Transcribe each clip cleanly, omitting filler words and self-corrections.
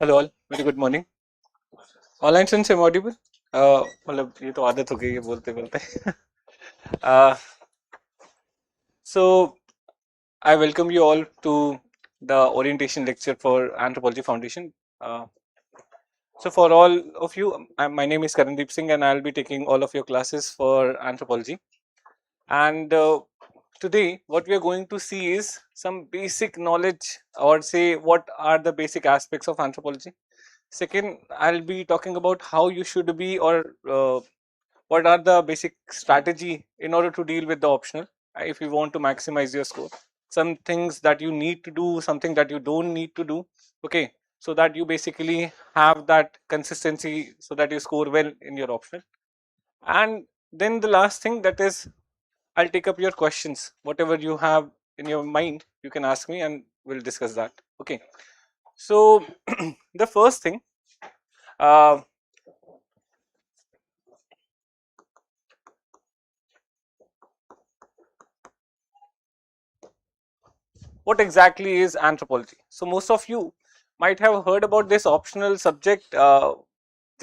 Hello all, very good morning. Online sense am audible? मतलब ये तो आदत हो गई है बोलते बोलते। So I welcome you all to the orientation lecture for Anthropology Foundation. Uh, so for all of you, my name is Karandeep Singh and I'll be taking all of your classes for anthropology. And today what we are going to see is some basic knowledge, or say what are the basic aspects of anthropology. Second, I'll be talking about how you should be, or what are the basic strategy in order to deal with the optional if you want to maximize your score. Some things that you need to do, something that you don't need to do. Okay, so that you basically have that consistency, so that you score well in your optional. And then the last thing, that is, I'll take up your questions. Whatever you have in your mind, you can ask me and we'll discuss that. Okay. So the first thing, uh, what exactly is anthropology? So most of you might have heard about this optional subject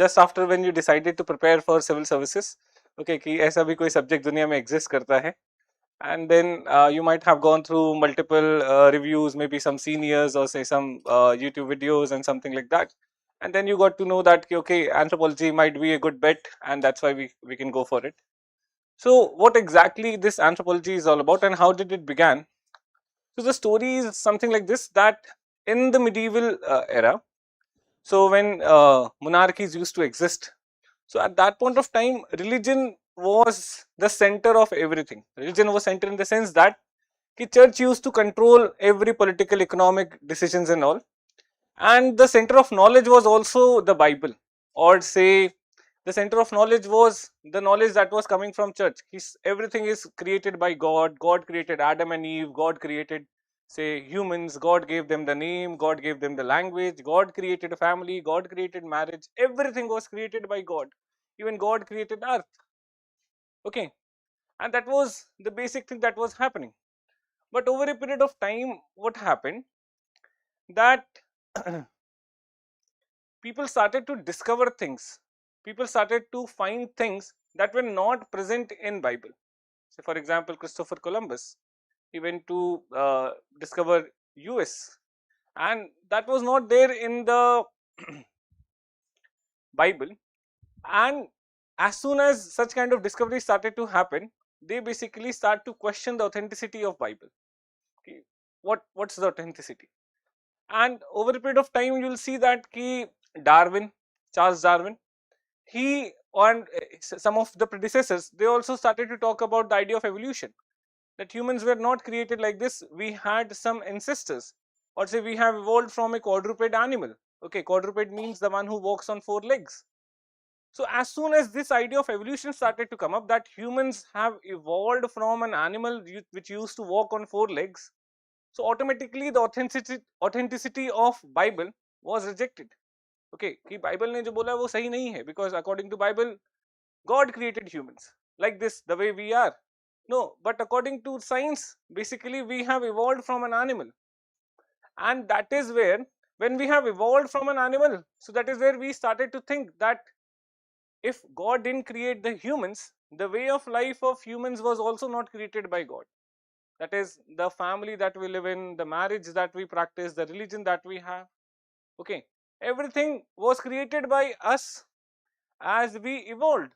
just after when you decided to prepare for civil services. Okay, कि ऐसा भी कोई subject दुनिया में exist करता है. And then you might have gone through multiple reviews, maybe some seniors or say some YouTube videos and something like that. And then you got to know that okay, anthropology might be a good bet, and that's why we can go for it. So what exactly this anthropology is all about and how did it began? So the story is something like this, that in the medieval era, so when monarchies used to exist, so at that point of time, religion was the center of everything. Religion was center in the sense that the church used to control every political, economic decisions and all. And the center of knowledge was also the Bible, or say the center of knowledge was the knowledge that was coming from church. Everything is created by God. God created Adam and Eve. God created, say, humans. God gave them the name. God gave them the language. God created a family. God created marriage. Everything was created by God. Even God created earth. Okay, and that was the basic thing that was happening. But over a period of time, what happened, that people started to discover things. People started to find things that were not present in Bible. So for example, Christopher Columbus, he went to discover US, and that was not there in the Bible. And as soon as such kind of discovery started to happen, they basically start to question the authenticity of Bible. Okay, what's the authenticity? And over a period of time, you'll see that Darwin, Charles Darwin, he and some of the predecessors, they also started to talk about the idea of evolution, that humans were not created like this. We had some ancestors, or say we have evolved from a quadruped animal. Okay, quadruped means the one who walks on four legs. So as soon as this idea of evolution started to come up, that humans have evolved from an animal which used to walk on four legs, so automatically the authenticity of Bible was rejected. Okay, कि Bible ने जो बोला है वो सही नहीं है, because according to Bible, God created humans like this, the way we are. No, but according to science, basically we have evolved from an animal. And that is where, when we have evolved from an animal, so that is where we started to think that if God didn't create the humans, the way of life of humans was also not created by God. That is, the family that we live in, the marriage that we practice, the religion that we have. Okay, everything was created by us as we evolved.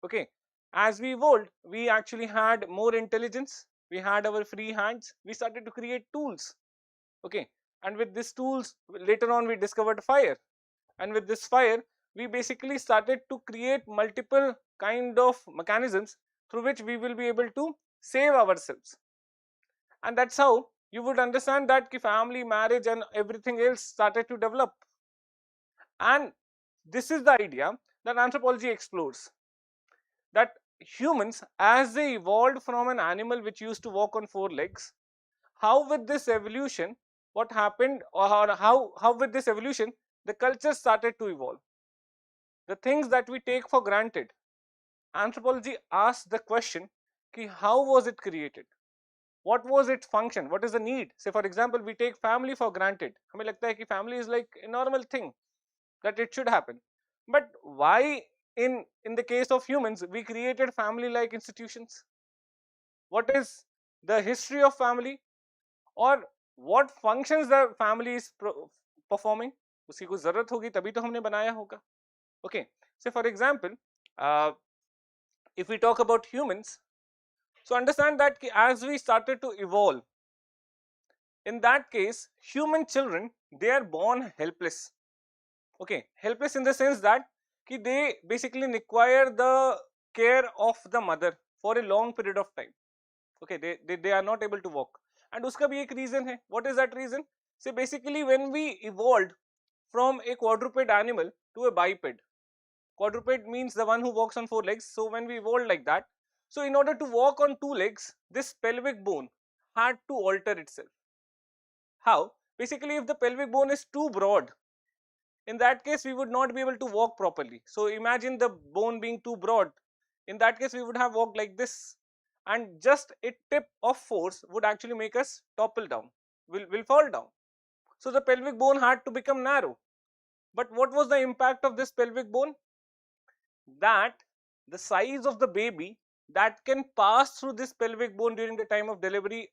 Okay, as we evolved, we actually had more intelligence, we had our free hands, we started to create tools. Okay, and with these tools, later on we discovered fire, and with this fire we basically started to create multiple kind of mechanisms through which we will be able to save ourselves. And that's how you would understand that family, marriage and everything else started to develop. And this is the idea that anthropology explores, that humans, as they evolved from an animal which used to walk on four legs, how with this evolution, what happened, or how with this evolution the culture started to evolve. The things that we take for granted, anthropology asks the question, how was it created? what was its function, what is the need. Say for example, we take family for granted, हमें लगता है कि family is like a normal thing that it should happen, but why in the case of humans we created family like institutions? What is the history of family, or what functions the family is performing? उसकी कुछ जरूरत होगी तभी तो हमने बनाया होगा. Okay, so for example, uh, if we talk about humans, so understand that as we started to evolve, in that case human children, they are born helpless. Okay, helpless in the sense that they basically require the care of the mother for a long period of time. Okay, they are not able to walk, and uska bhi ek reason hai. What is that reason? So basically when we evolved from a quadruped animal to a biped, quadruped means the one who walks on 4 legs. So when we evolved like that, so in order to walk on 2 legs, this pelvic bone had to alter itself. How? Basically if the pelvic bone is too broad, in that case we would not be able to walk properly. So imagine the bone being too broad, in that case we would have walked like this, and just a tip of force would actually make us topple down, will fall down. So the pelvic bone had to become narrow. But what was the impact of this pelvic bone? That the size of the baby that can pass through this pelvic bone during the time of delivery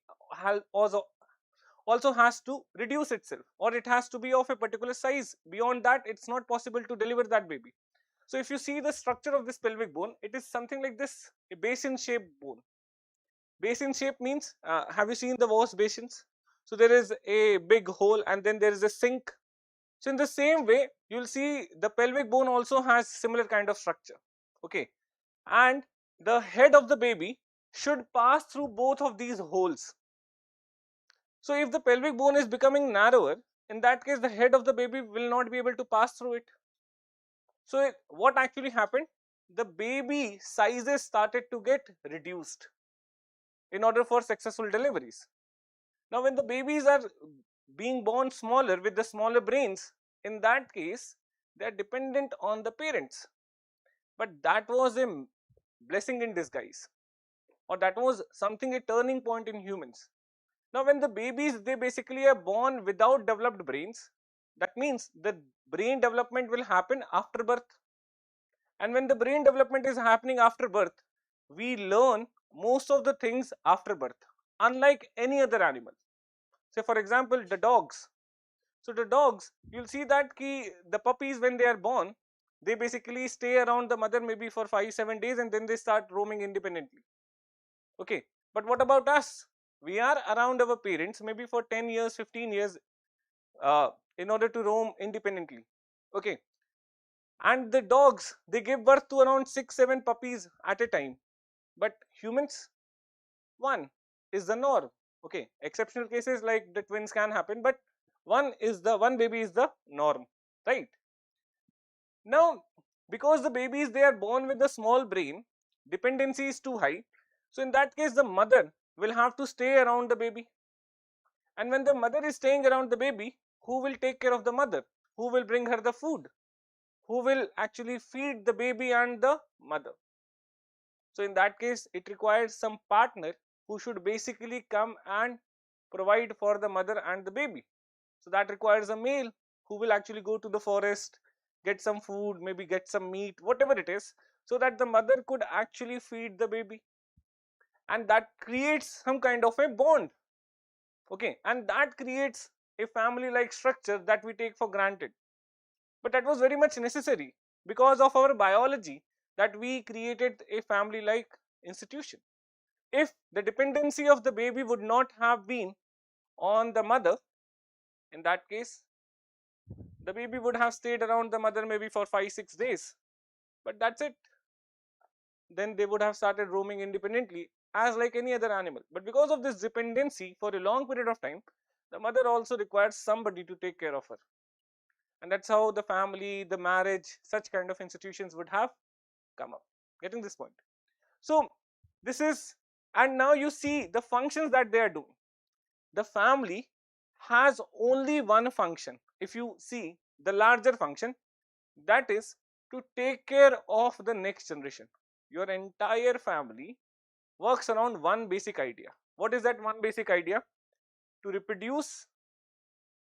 also has to reduce itself, or it has to be of a particular size. Beyond that, it's not possible to deliver that baby. So if you see the structure of this pelvic bone, it is something like this, a basin shaped bone. Basin shape means, have you seen the wash basins? So there is a big hole and then there is a sink. So in the same way, you'll see the pelvic bone also has similar kind of structure. Okay, and the head of the baby should pass through both of these holes. So if the pelvic bone is becoming narrower, in that case the head of the baby will not be able to pass through it. So what actually happened? The baby sizes started to get reduced in order for successful deliveries. Now when the babies are being born smaller with the smaller brains, in that case they are dependent on the parents. But that was a blessing in disguise, or that was something, a turning point in humans. Now when the babies, they basically are born without developed brains, that means the brain development will happen after birth. And when the brain development is happening after birth, we learn most of the things after birth, unlike any other animal. Say for example, the dogs. So the dogs, you'll see that the puppies, when they are born, they basically stay around the mother maybe for 5-7 days and then they start roaming independently. Okay, but what about us? We are around our parents maybe for 10 years, 15 years in order to roam independently. Okay, and the dogs, they give birth to around 6-7 puppies at a time, but humans, one is the norm. Okay, exceptional cases like the twins can happen, but one baby is the norm, right? Now because the babies, they are born with a small brain, dependency is too high, so in that case the mother will have to stay around the baby. And when the mother is staying around the baby, who will take care of the mother? Who will bring her the food? Who will actually feed the baby and the mother? So in that case it requires some partner who should basically come and provide for the mother and the baby. So that requires a male who will actually go to the forest, get some food, maybe get some meat, whatever it is, so that the mother could actually feed the baby. And that creates some kind of a bond. Okay, and that creates a family like structure that we take for granted. But that was very much necessary because of our biology, that we created a family like institution. If the dependency of the baby would not have been on the mother, in that case the baby would have stayed around the mother maybe for 5-6 days, but that's it. Then they would have started roaming independently as like any other animal. But because of this dependency for a long period of time, the mother also requires somebody to take care of her. And that's how the family, the marriage, such kind of institutions would have come up. Getting this point? So this is, and now you see the functions that they are doing. The family has only one function. If you see the larger function, that is to take care of the next generation. Your entire family works around one basic idea. What is that one basic idea? To reproduce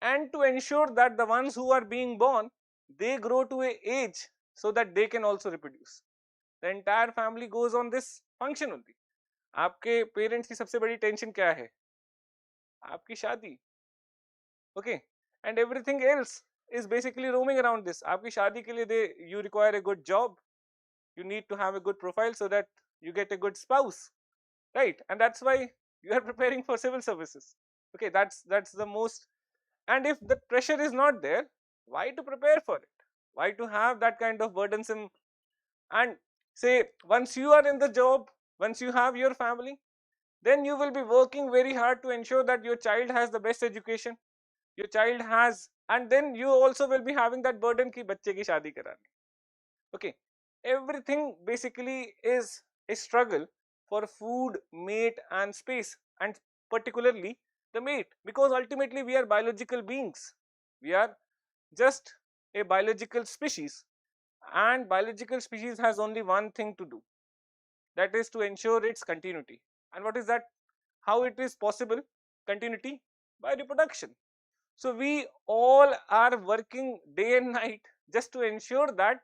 and to ensure that the ones who are being born, they grow to a age so that they can also reproduce. The entire family goes on this function only. आपके parents की सबसे बड़ी tension क्या है? आपकी शादी. Okay, and everything else is basically roaming around this. आपकी शादी के लिए you require a good job, you need to have a good profile so that you get a good spouse, right? And that's why you are preparing for civil services. Okay, that's the most. And if the pressure is not there, why to prepare for it? Why to have that kind of burdensome? And say once you are in the job, once you have your family, then you will be working very hard to ensure that your child has the best education, your child has, and then you also will be having that burden ki bacche ki shaadi karani. Okay, everything basically is a struggle for food, mate and space, and particularly the mate, because ultimately we are biological beings. We are just a biological species, and biological species has only one thing to do, that is to ensure its continuity. And what is that? How it is possible continuity? By reproduction. So we all are working day and night just to ensure that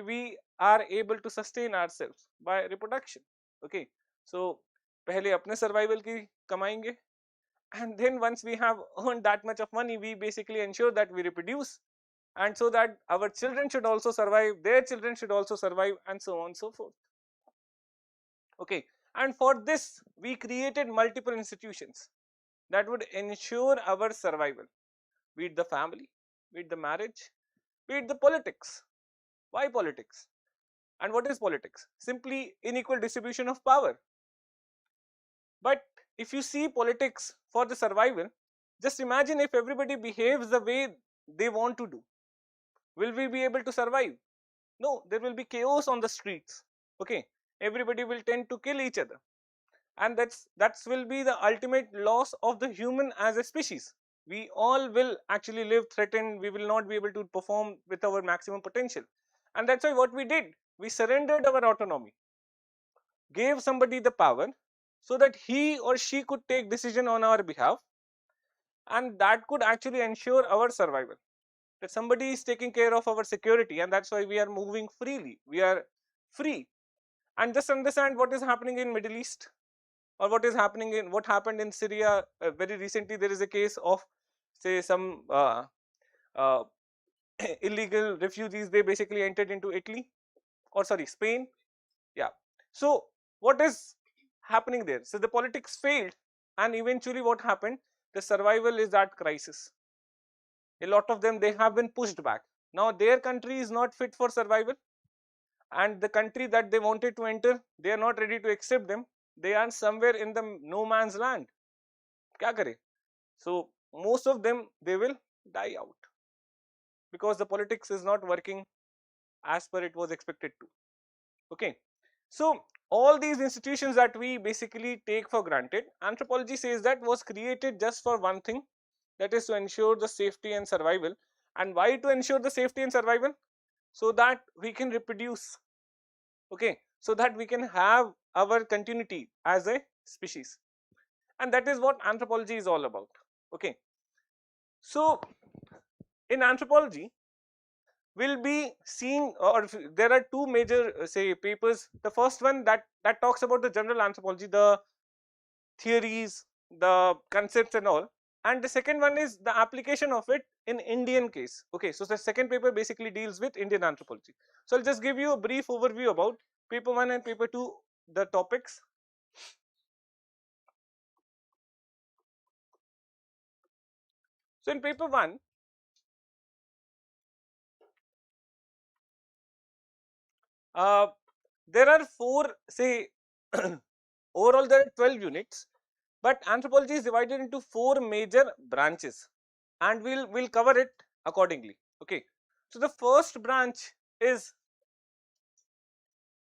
we are able to sustain ourselves by reproduction. Okay, so पहले अपने survival की कमाएंगे, and then once we have earned that much of money, we basically ensure that we reproduce, and so that our children should also survive, their children should also survive, and so on and so forth. Okay, and for this we created multiple institutions that would ensure our survival, be it the family, be it the marriage, be it the politics. Why politics? And what is politics? Simply unequal distribution of power. But if you see politics for the survival, just imagine if everybody behaves the way they want to do. Will we be able to survive? No, there will be chaos on the streets. Okay, everybody will tend to kill each other, and that will be the ultimate loss of the human as a species. We all will actually live threatened. We will not be able to perform with our maximum potential, and that's why what we did, we surrendered our autonomy, gave somebody the power so that he or she could take decision on our behalf, and that could actually ensure our survival, that somebody is taking care of our security, and that's why we are moving freely, we are free. And just understand what is happening in Middle East, or what is happening in what happened in Syria. Very recently there is a case of, say, some uh, illegal refugees. They basically entered into Italy, or sorry, Spain. Yeah, so what is happening there? So the politics failed, and eventually what happened, the survival is that crisis. A lot of them, they have been pushed back. Now their country is not fit for survival, and the country that they wanted to enter, they are not ready to accept them. They are somewhere in the no man's land. Kya kare? So most of them, they will die out, because the politics is not working as per it was expected to. Okay, so all these institutions that we basically take for granted, anthropology says that was created just for one thing, that is to ensure the safety and survival. And why to ensure the safety and survival? So that we can reproduce. Okay, so that we can have our continuity as a species, and that is what anthropology is all about. Okay, so in anthropology we'll be seeing, or there are two major say papers. The first one that talks about the general anthropology, the theories, the concepts and all, and the second one is the application of it in Indian case. Okay, so the second paper basically deals with Indian anthropology. So I'll just give you a brief overview about paper 1 and paper 2, the topics. So in paper 1, there are 4, say, overall there are 12 units, but anthropology is divided into 4 major branches, and we'll cover it accordingly. Okay, so the first branch is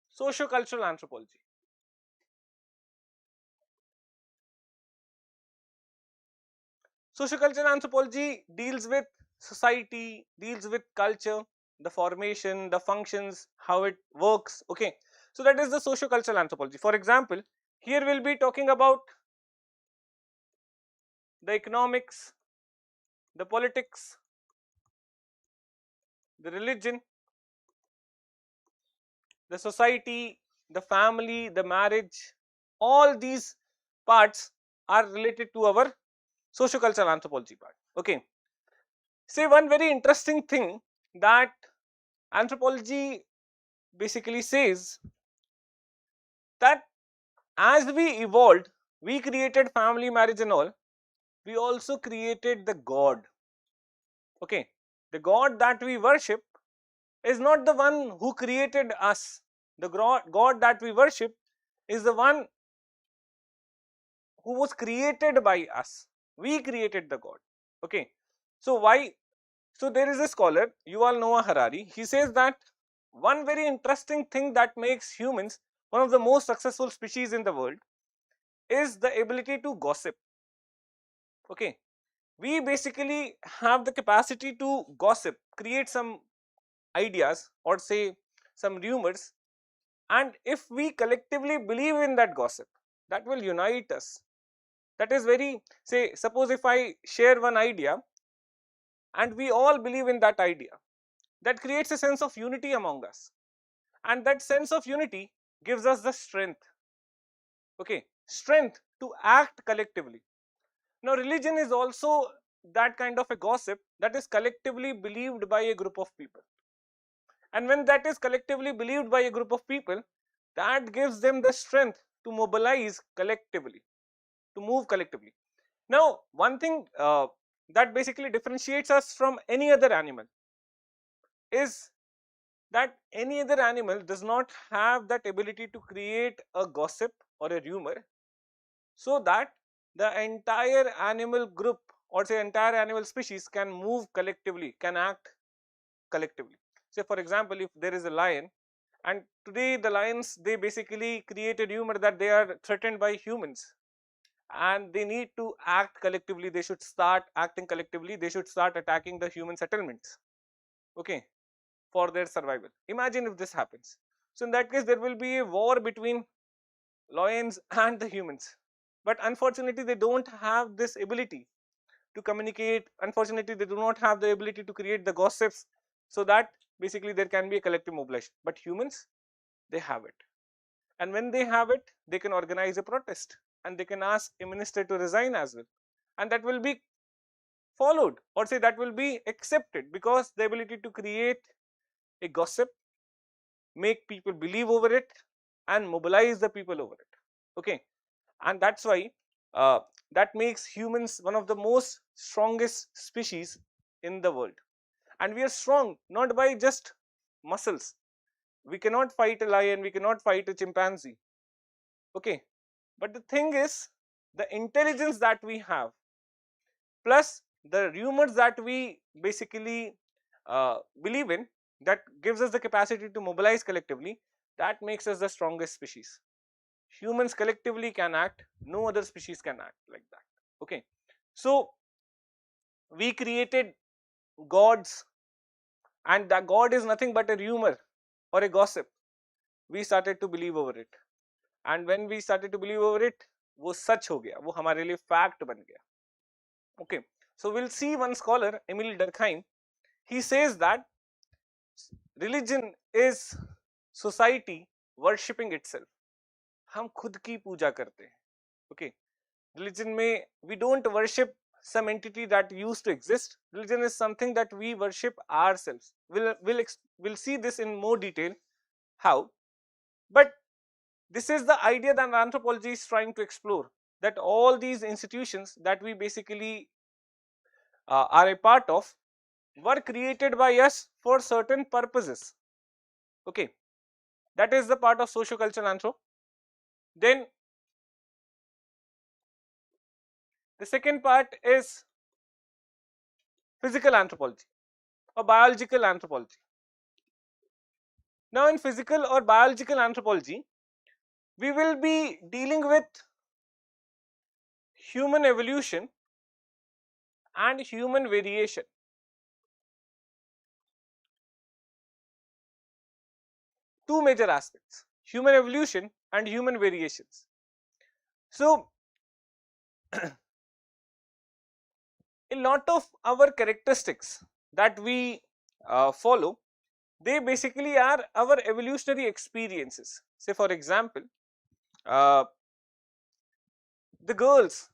socio-cultural anthropology. Socio-cultural anthropology deals with society, deals with culture, the formation, the functions, how it works. Okay, so that is the socio-cultural anthropology. For example, here we'll be talking about the economics, the politics, the religion, the society, the family, the marriage, all these parts are related to our sociocultural anthropology part. Okay. Say one very interesting thing that anthropology basically says that as we evolved, we created family, marriage and all, we also created the God. Okay. The God that we worship is not the one who created us. The God that we worship is the one who was created by us. We created the God. Okay. So why? So there is a scholar, Yuval Noah Harari. He says that one very interesting thing that makes humans one of the most successful species in the world is the ability to gossip. Okay. We basically have the capacity to gossip, create some ideas or say some rumors, and if we collectively believe in that gossip, that will unite us. That is very, say, suppose if I share one idea and we all believe in that idea, that creates a sense of unity among us, and that sense of unity gives us the strength. Okay, strength to act collectively. Now religion is also that kind of a gossip that is collectively believed by a group of people, and when that is collectively believed by a group of people, that gives them the strength to mobilize collectively, to move collectively. Now one thing that basically differentiates us from any other animal is that any other animal does not have that ability to create a gossip or a rumor so that the entire animal group or say entire animal species can move collectively, can act collectively. Say for example, if there is a lion and today the lions, they basically create a rumor that they are threatened by humans and they need to act collectively, they should start acting collectively, they should start attacking the human settlements, okay, for their survival. Imagine if this happens. So in that case there will be a war between lions and the humans, but unfortunately they don't have this ability to communicate. Unfortunately they do not have the ability to create the gossips so that basically there can be a collective mobilization, but humans, they have it, and when they have it, they can organize a protest and they can ask a minister to resign as well, and that will be followed or say that will be accepted because the ability to create a gossip, make people believe over it and mobilize the people over it. Okay, and that's why uh, that makes humans one of the most strongest species in the world. And we are strong not by just muscles. We cannot fight a lion, we cannot fight a chimpanzee. Okay, but the thing is, the intelligence that we have plus the rumors that we basically believe in, that gives us the capacity to mobilize collectively, that makes us the strongest species. Humans collectively can act, no other species can act like that. Okay, so we created gods, and that god is nothing but a rumor or a gossip. We started to believe over it, and when we started to believe over it, वो सच हो गया, वो हमारे लिए fact बन गया. Okay, so we'll see one scholar, Emil Durkheim. He says that religion is society worshipping itself. हम खुद की पूजा करते हैं. Okay, religion में we don't worship some entity that used to exist. Religion is something that we worship ourselves. We'll see this in more detail how, but this is the idea that anthropology is trying to explore, that all these institutions that we basically are a part of were created by us for certain purposes. Okay, that is the part of sociocultural anthro. Then the second part is physical anthropology or biological anthropology. Now in physical or biological anthropology, we will be dealing with human evolution and human variation. Two major aspects, human evolution and human variations. So A lot of our characteristics that we follow, they basically are our evolutionary experiences. Say for example, uh, the girls,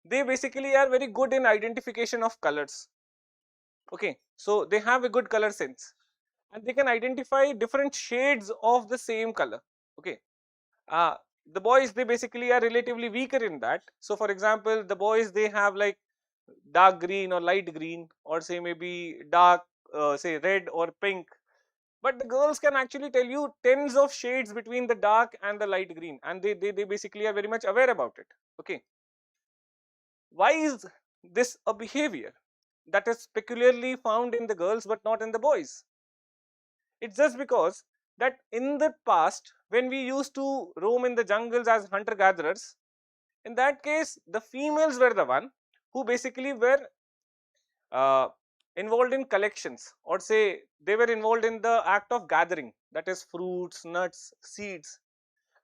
they basically are very good in identification of colors. Okay, so they have a good color sense and they can identify different shades of the same color. Okay, uh, the boys, they basically are relatively weaker in that. So for example, the boys, they have like dark green or light green, or say maybe dark, say red or pink. But the girls can actually tell you tens of shades between the dark and the light green, and they basically are very much aware about it. Okay, why is this a behavior that is peculiarly found in the girls but not in the boys? It's just because that in the past, when we used to roam in the jungles as hunter gatherers, in that case the females were the one who basically were uh, involved in collections, or say they were involved in the act of gathering, that is fruits, nuts, seeds,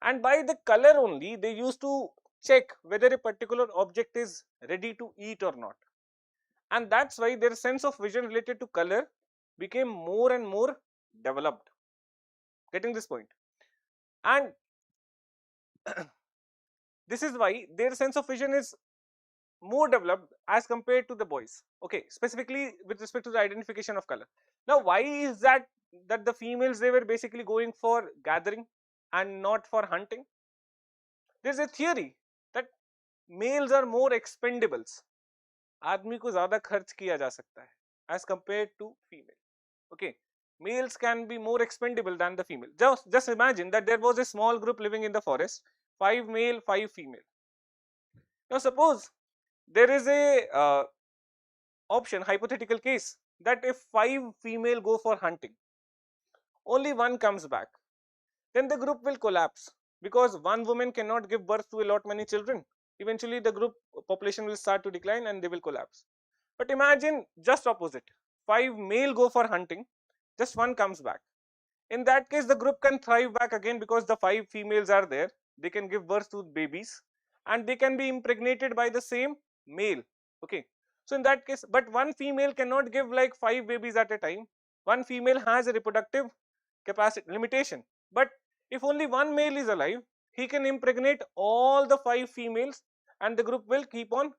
and by the color only they used to check whether a particular object is ready to eat or not. And that's why their sense of vision related to color became more and more developed. Getting this point? And this is why their sense of vision is more developed as compared to the boys. Okay, specifically with respect to the identification of color. Now why is that the females, they were basically going for gathering and not for hunting? There's a theory that males are more expendables. आदमी को ज्यादा खर्च किया जा सकता है as compared to female. Okay, males can be more expendable than the female. Just imagine that there was a small group living in the forest, 5 male, 5 female. Now suppose there is a option, hypothetical case, that if 5 female go for hunting, only one comes back, then the group will collapse, because one woman cannot give birth to a lot many children. Eventually the group population will start to decline and they will collapse. But imagine just opposite, 5 male go for hunting, just one comes back. In that case the group can thrive back again, because the 5 females are there, they can give birth to babies and they can be impregnated by the same male. Okay, so in that case, but one female cannot give like 5 babies at a time. One female has a reproductive capacity limitation, but if only one male is alive, he can impregnate all the 5 females and the group will keep on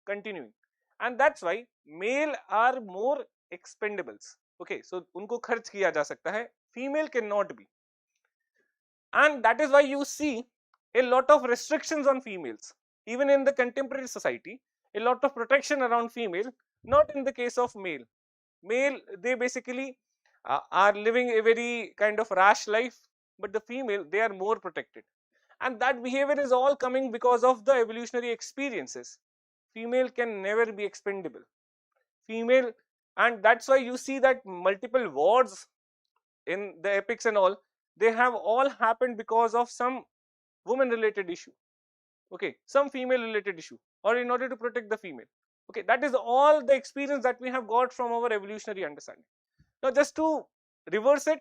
continuing. And that's why male are more expendables. Okay, so unko kharch kiya ja sakta hai, female cannot be. And that is why you see a lot of restrictions on females even in the contemporary society, a lot of protection around female, not in the case of male. Male, they basically are living a very kind of rash life, but the female, they are more protected. And that behavior is all coming because of the evolutionary experiences. Female can never be expendable. Female, and that's why you see that multiple wars in the epics and all, they have all happened because of some woman related issue. Okay, some female related issue, or in order to protect the female. Okay, that is all the experience that we have got from our evolutionary understanding. Now just to reverse it,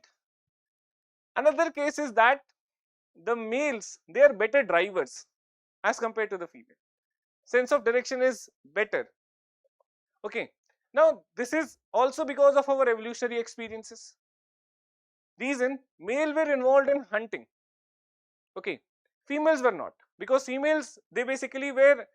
another case is that the males, they are better drivers as compared to the female. Sense of direction is better. Okay, now this is also because of our evolutionary experiences. Reason, male were involved in hunting. Okay, females were not, because females, they basically were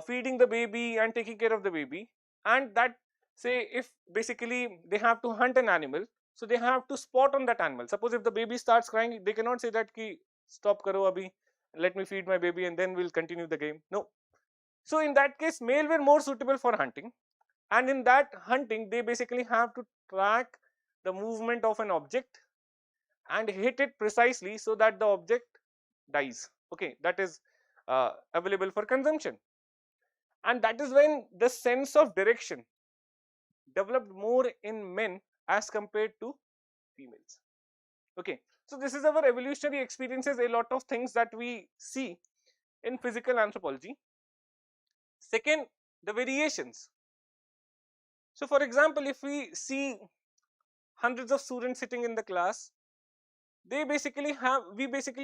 feeding the baby and taking care of the baby. And that, say if basically they have to hunt an animal, so they have to spot on that animal. Suppose if the baby starts crying, they cannot say that ki stop karo abhi, let me feed my baby and then we'll continue the game. No. So in that case, male were more suitable for hunting, and in that hunting they basically have to track the movement of an object and hit it precisely so that the object dies. Okay, that is available for consumption. And that is when the sense of direction developed more in men as compared to females. Okay, so this is our evolutionary experiences, a lot of things that we see in physical anthropology. Second, the variations. So for example, if we see hundreds of students sitting in the class, we basically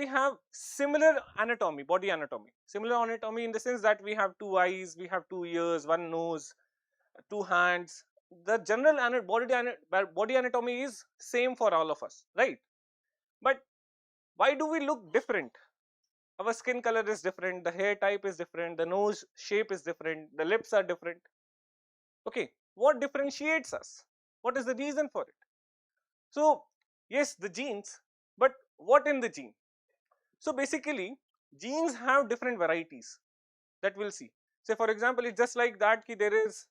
have similar anatomy, body anatomy, similar anatomy in the sense that we have 2 eyes, we have 2 ears, one nose, two hands. The general body anatomy is same for all of us, right? But why do we look different? Our skin color is different, the hair type is different, the nose shape is different, the lips are different. Okay, what differentiates us? What is the reason for it? So yes, the genes, but what in the gene? So basically, genes have different varieties that we'll see. Say for example, it's just like that ki there is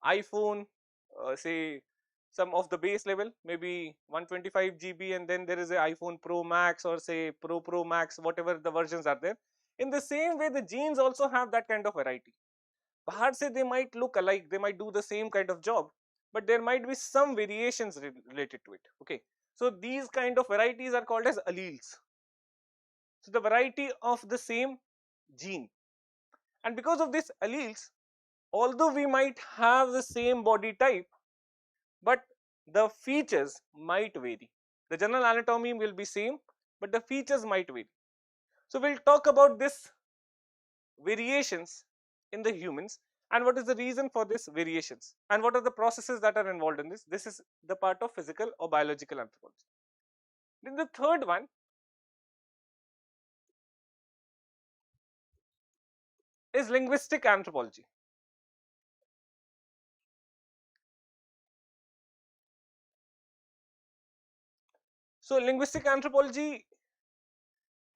iPhone, say some of the base level, maybe 125 GB, and then there is a iPhone Pro Max or say Pro Max, whatever the versions are there. In the same way, the genes also have that kind of variety. Bahar se they might look alike, they might do the same kind of job, but there might be some variations related to it. Okay, so these kind of varieties are called as alleles. So the variety of the same gene, and because of these alleles, although we might have the same body type, but the features might vary. The general anatomy will be same, but the features might vary. So we'll talk about this variations in the humans and what is the reason for these variations and what are the processes that are involved in this. This is the part of physical or biological anthropology. Then the third one is linguistic anthropology. So linguistic anthropology,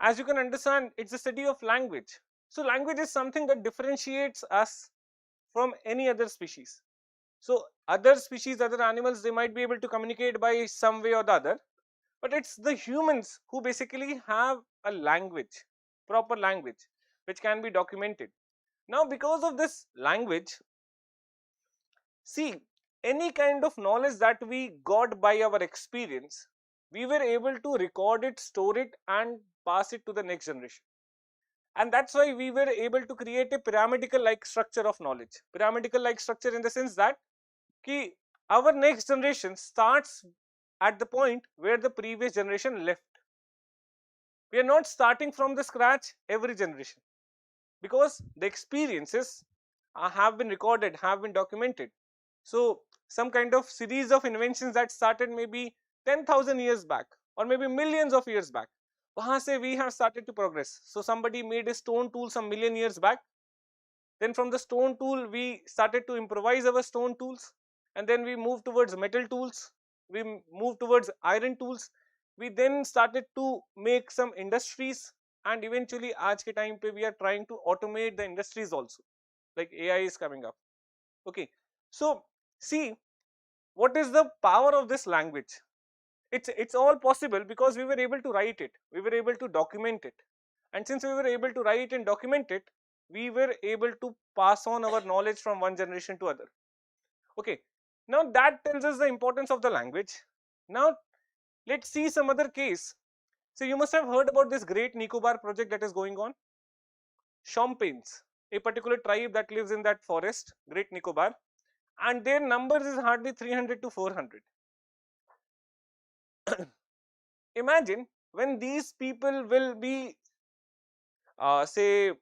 as you can understand, it's a study of language. So language is something that differentiates us from any other species. So other species, other animals, they might be able to communicate by some way or the other, but it's the humans who basically have a language, proper language, which can be documented. Now because of this language, see, any kind of knowledge that we got by our experience, we were able to record it, store it, and pass it to the next generation. And that's why we were able to create a pyramidal like structure of knowledge. Pyramidal like structure in the sense that ki our next generation starts at the point where the previous generation left. We are not starting from the scratch every generation, because the experiences have been recorded, have been documented. So some kind of series of inventions that started maybe 10,000 years back or maybe millions of years back, wahan se we have started to progress. So somebody made a stone tool some million years back, then from the stone tool we started to improvise our stone tools, and then we moved towards metal tools, we moved towards iron tools, we then started to make some industries, and eventually aaj ke time pe we are trying to automate the industries also, like AI is coming up. Okay, so see, what is the power of this language? It's all possible because we were able to write it, we were able to document it, and since we were able to write and document it, we were able to pass on our knowledge from one generation to other. Okay, now that tells us the importance of the language. Now let's see some other case. So you must have heard about this Great Nicobar project that is going on. Champagnes, a particular tribe that lives in that forest, Great Nicobar, and their numbers is hardly 300 to 400. Imagine when these people will be say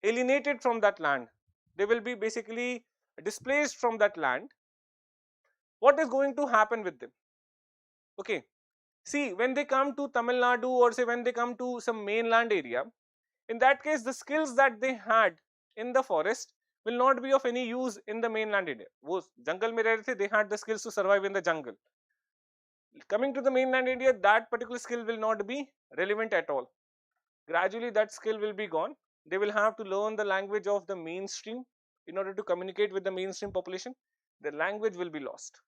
alienated from that land, they will be basically displaced from that land, what is going to happen with them? Okay, see, when they come to Tamil Nadu or say when they come to some mainland area, in that case the skills that they had in the forest will not be of any use in the mainland area. वो jungle में रह रहे थे, they had the skills to survive in the jungle. Coming to the mainland area, that particular skill will not be relevant at all. Gradually that skill will be gone. They will have to learn the language of the mainstream in order to communicate with the mainstream population. The language will be lost.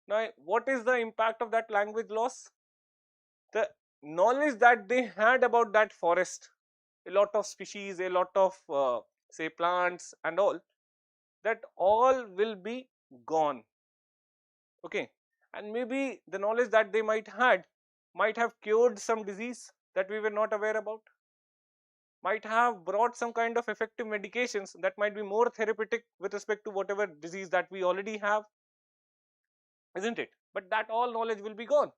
Now what is the impact of that language loss? The knowledge that they had about that forest, a lot of species, a lot of say plants and all, that all will be gone. Okay, and maybe the knowledge that they might have cured some disease that we were not aware about, might have brought some kind of effective medications that might be more therapeutic with respect to whatever disease that we already have, isn't it? But that all knowledge will be gone.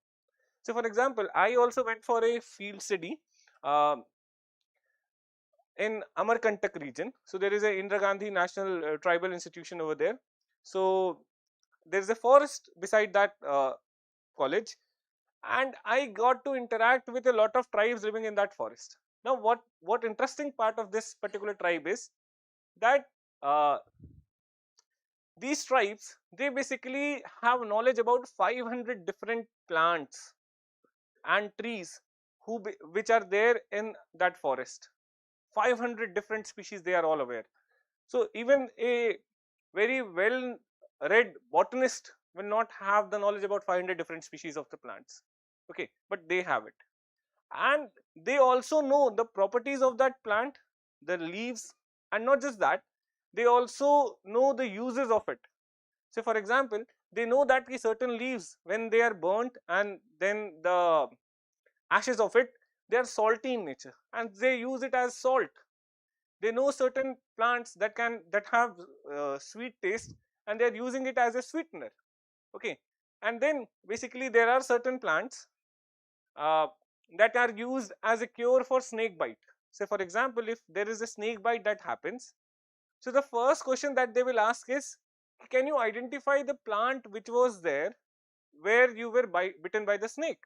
So for example, I also went for a field study. um, in Amarkantak region. So there is a Indira Gandhi National Tribal Institution over there. So there is a forest beside that college, and I got to interact with a lot of tribes living in that forest. Now, what interesting part of this particular tribe is that uh, these tribes, they basically have knowledge about 500 different plants and trees which are there in that forest. 500 different species, they are all aware. So even a very well read botanist will not have the knowledge about 500 different species of the plants. Okay, but they have it. And they also know the properties of that plant, the leaves, and not just that, they also know the uses of it. So for example, they know that the certain leaves, when they are burnt and then the ashes of it, they are salty in nature and they use it as salt. They know certain plants that have sweet taste and they are using it as a sweetener. Okay, and then basically there are certain plants uh, that are used as a cure for snake bite. Say for example, if there is a snake bite that happens, so the first question that they will ask is, can you identify the plant which was there where you were bitten by the snake?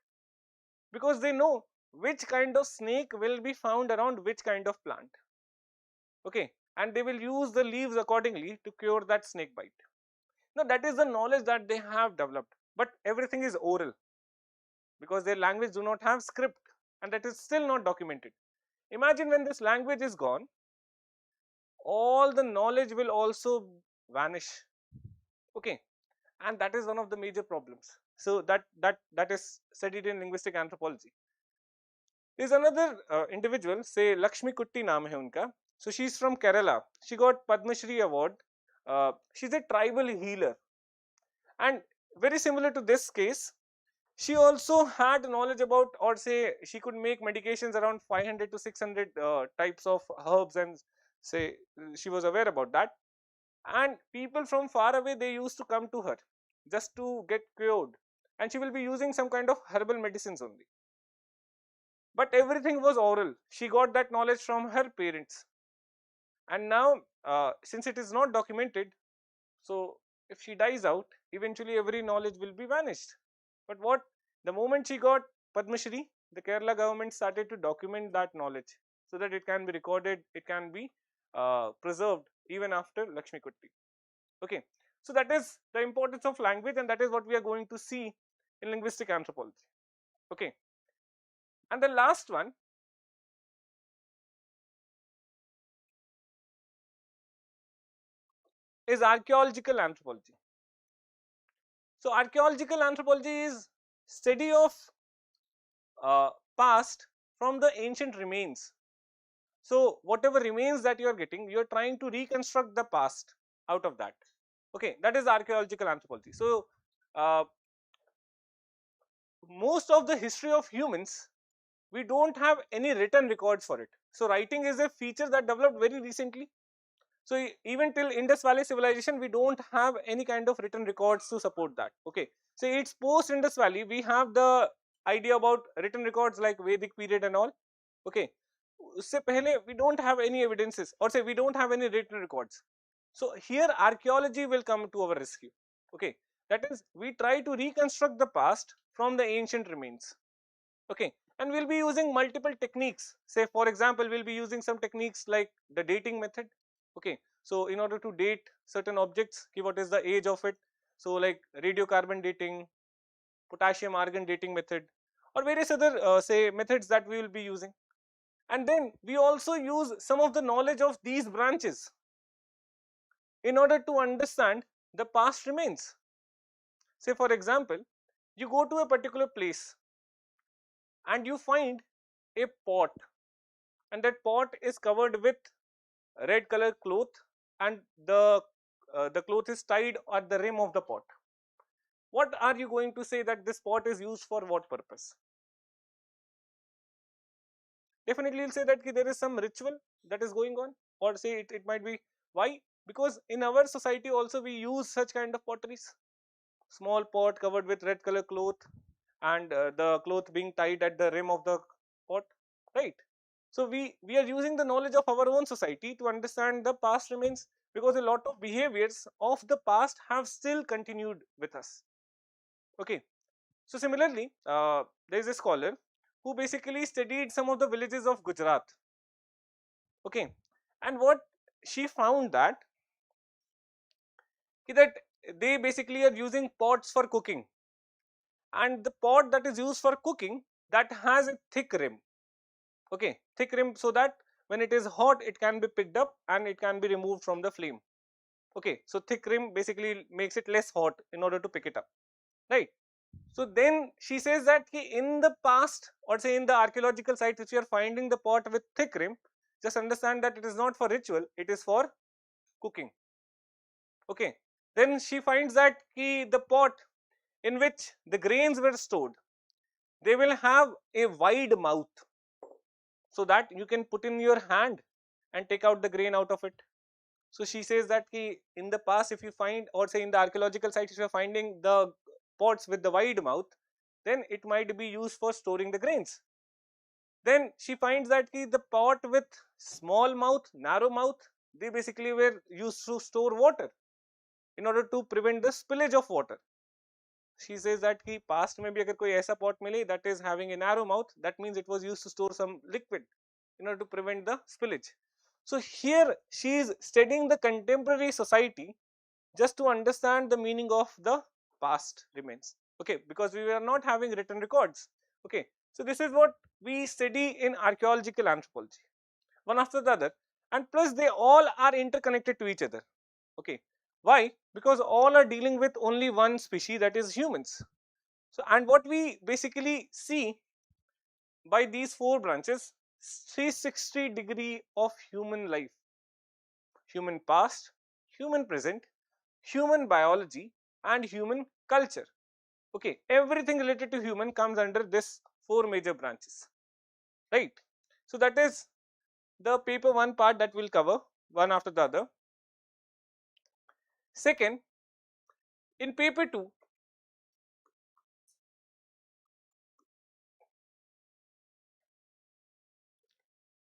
Because they know which kind of snake will be found around which kind of plant. Okay, and they will use the leaves accordingly to cure that snake bite. Now that is the knowledge that they have developed, but everything is oral because their language do not have script, and that is still not documented. Imagine when this language is gone, all the knowledge will also vanish. Okay, and that is one of the major problems. So that is studied in linguistic anthropology. There's another individual, say Lakshmi Kutti naam hai unka. So she's from Kerala. She got Padma Shri award. She's a tribal healer, and very similar to this case, she also had knowledge about, or say she could make medications around 500 to 600 types of herbs, and say she was aware about that. And people from far away, they used to come to her just to get cured, and she will be using some kind of herbal medicines only. But everything was oral. She got that knowledge from her parents, and now since it is not documented, so if she dies out, eventually every knowledge will be vanished. But what, the moment she got Padma Shri, the Kerala government started to document that knowledge so that it can be recorded, it can be preserved even after Lakshmi Kutti. Okay, so that is the importance of language, and that is what we are going to see in linguistic anthropology. Okay, and the last one is archaeological anthropology. So archaeological anthropology is study of past from the ancient remains. So whatever remains that you are getting, you are trying to reconstruct the past out of that. Okay, that is archaeological anthropology. So uh, most of the history of humans, we don't have any written records for it. So writing is a feature that developed very recently. So even till Indus Valley civilization, we don't have any kind of written records to support that. Okay, so it's post Indus Valley, we have the idea about written records like Vedic period and all. Okay, उससे पहले we don't have any evidences, or say we don't have any written records. So here archaeology will come to our rescue. Okay, that is, we try to reconstruct the past from the ancient remains. Okay, and we'll be using multiple techniques. Say for example, we'll be using some techniques like the dating method. Okay, so in order to date certain objects, what is the age of it, so like radiocarbon dating, potassium argon dating method, or various other say methods that we will be using. And then we also use some of the knowledge of these branches in order to understand the past remains. Say for example, you go to a particular place and you find a pot, and that pot is covered with red color cloth, and the cloth is tied at the rim of the pot. What are you going to say that this pot is used for what purpose? Definitely you'll say that there is some ritual that is going on, or say it might be, why? Because in our society also we use such kind of potteries, small pot covered with red color cloth, and the cloth being tied at the rim of the pot, right? So we are using the knowledge of our own society to understand the past remains, because a lot of behaviors of the past have still continued with us. Okay. So similarly, there is a scholar who basically studied some of the villages of Gujarat. Okay, and what she found that they basically are using pots for cooking, and the pot that is used for cooking, that has a thick rim. Okay, thick rim, so that when it is hot it can be picked up and it can be removed from the flame. Okay, so thick rim basically makes it less hot in order to pick it up, right? So then she says that in the past, or say in the archaeological sites which you are finding the pot with thick rim, just understand that it is not for ritual, it is for cooking. Okay, then she finds that the pot in which the grains were stored, they will have a wide mouth, so that you can put in your hand and take out the grain out of it. So she says that in the past, if you find, or say in the archaeological sites, if you are finding the pots with the wide mouth, then it might be used for storing the grains. Then she finds that the pot with small mouth, narrow mouth, they basically were used to store water in order to prevent the spillage of water. She says that past में भी अगर कोई ऐसा pot मिले that is having a narrow mouth, that means it was used to store some liquid in order to prevent the spillage. So here she is studying the contemporary society just to understand the meaning of the past remains. Okay, because we were not having written records. Okay, so this is what we study in archaeological anthropology, one after the other, and plus they all are interconnected to each other. Okay, why? Because all are dealing with only one species, that is humans. So, and what we basically see by these four branches, 360-degree of human life: human past, human present, human biology, and human culture. Okay, everything related to human comes under this four major branches, right? So that is the paper one part that we'll cover one after the other. Second, in paper two,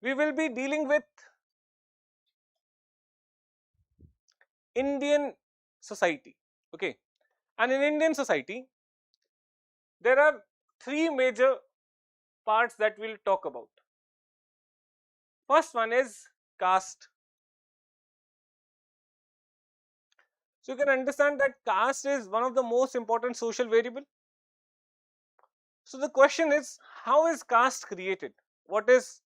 we will be dealing with Indian society. Okay, and in Indian society, there are three major parts that we'll talk about. First one is caste. So you can understand that caste is one of the most important social variable. So the question is, how is caste created? What is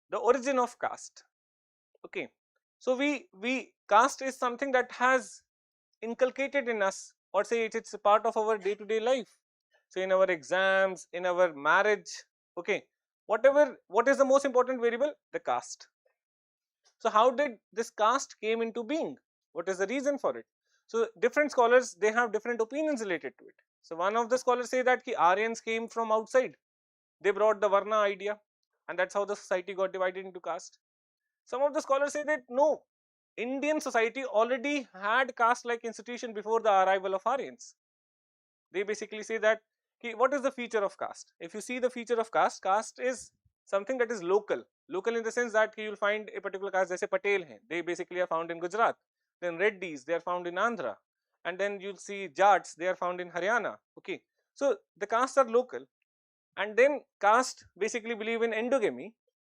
the origin of caste? Okay, so we caste is something that has inculcated in us, or say it's a part of our day-to-day life. So in our exams, in our marriage, okay, whatever, what is the most important variable? The caste. So how did this caste came into being? What is the reason for it? So different scholars, they have different opinions related to it. So one of the scholars say that Aryans came from outside. They brought the Varna idea, and that's how the society got divided into caste. Some of the scholars say that no, Indian society already had caste-like institution before the arrival of Aryans. They basically say that what is the feature of caste? If you see the feature of caste, caste is something that is local. Local in the sense that you will find a particular caste, जैसे Patel हैं, they basically are found in Gujarat. Then Reddys, they are found in Andhra, and then you'll see Jats, they are found in Haryana. Okay, so the castes are local, and then caste basically believe in endogamy,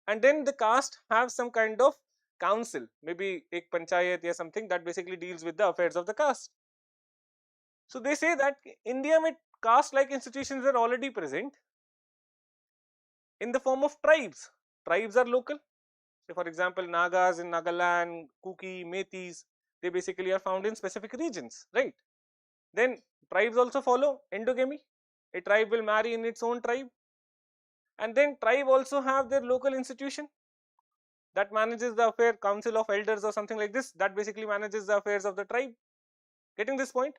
and then the caste have some kind of council, maybe एक panchayat or something that basically deals with the affairs of the caste. So they say that India में caste like institutions were already present in the form of tribes. Tribes are local. Say for example, Nagas in Nagaland, Kuki, Metis, they basically are found in specific regions, right? Then tribes also follow endogamy. A tribe will marry in its own tribe, and then tribe also have their local institution that manages the affair, council of elders or something like this, that basically manages the affairs of the tribe. Getting this point?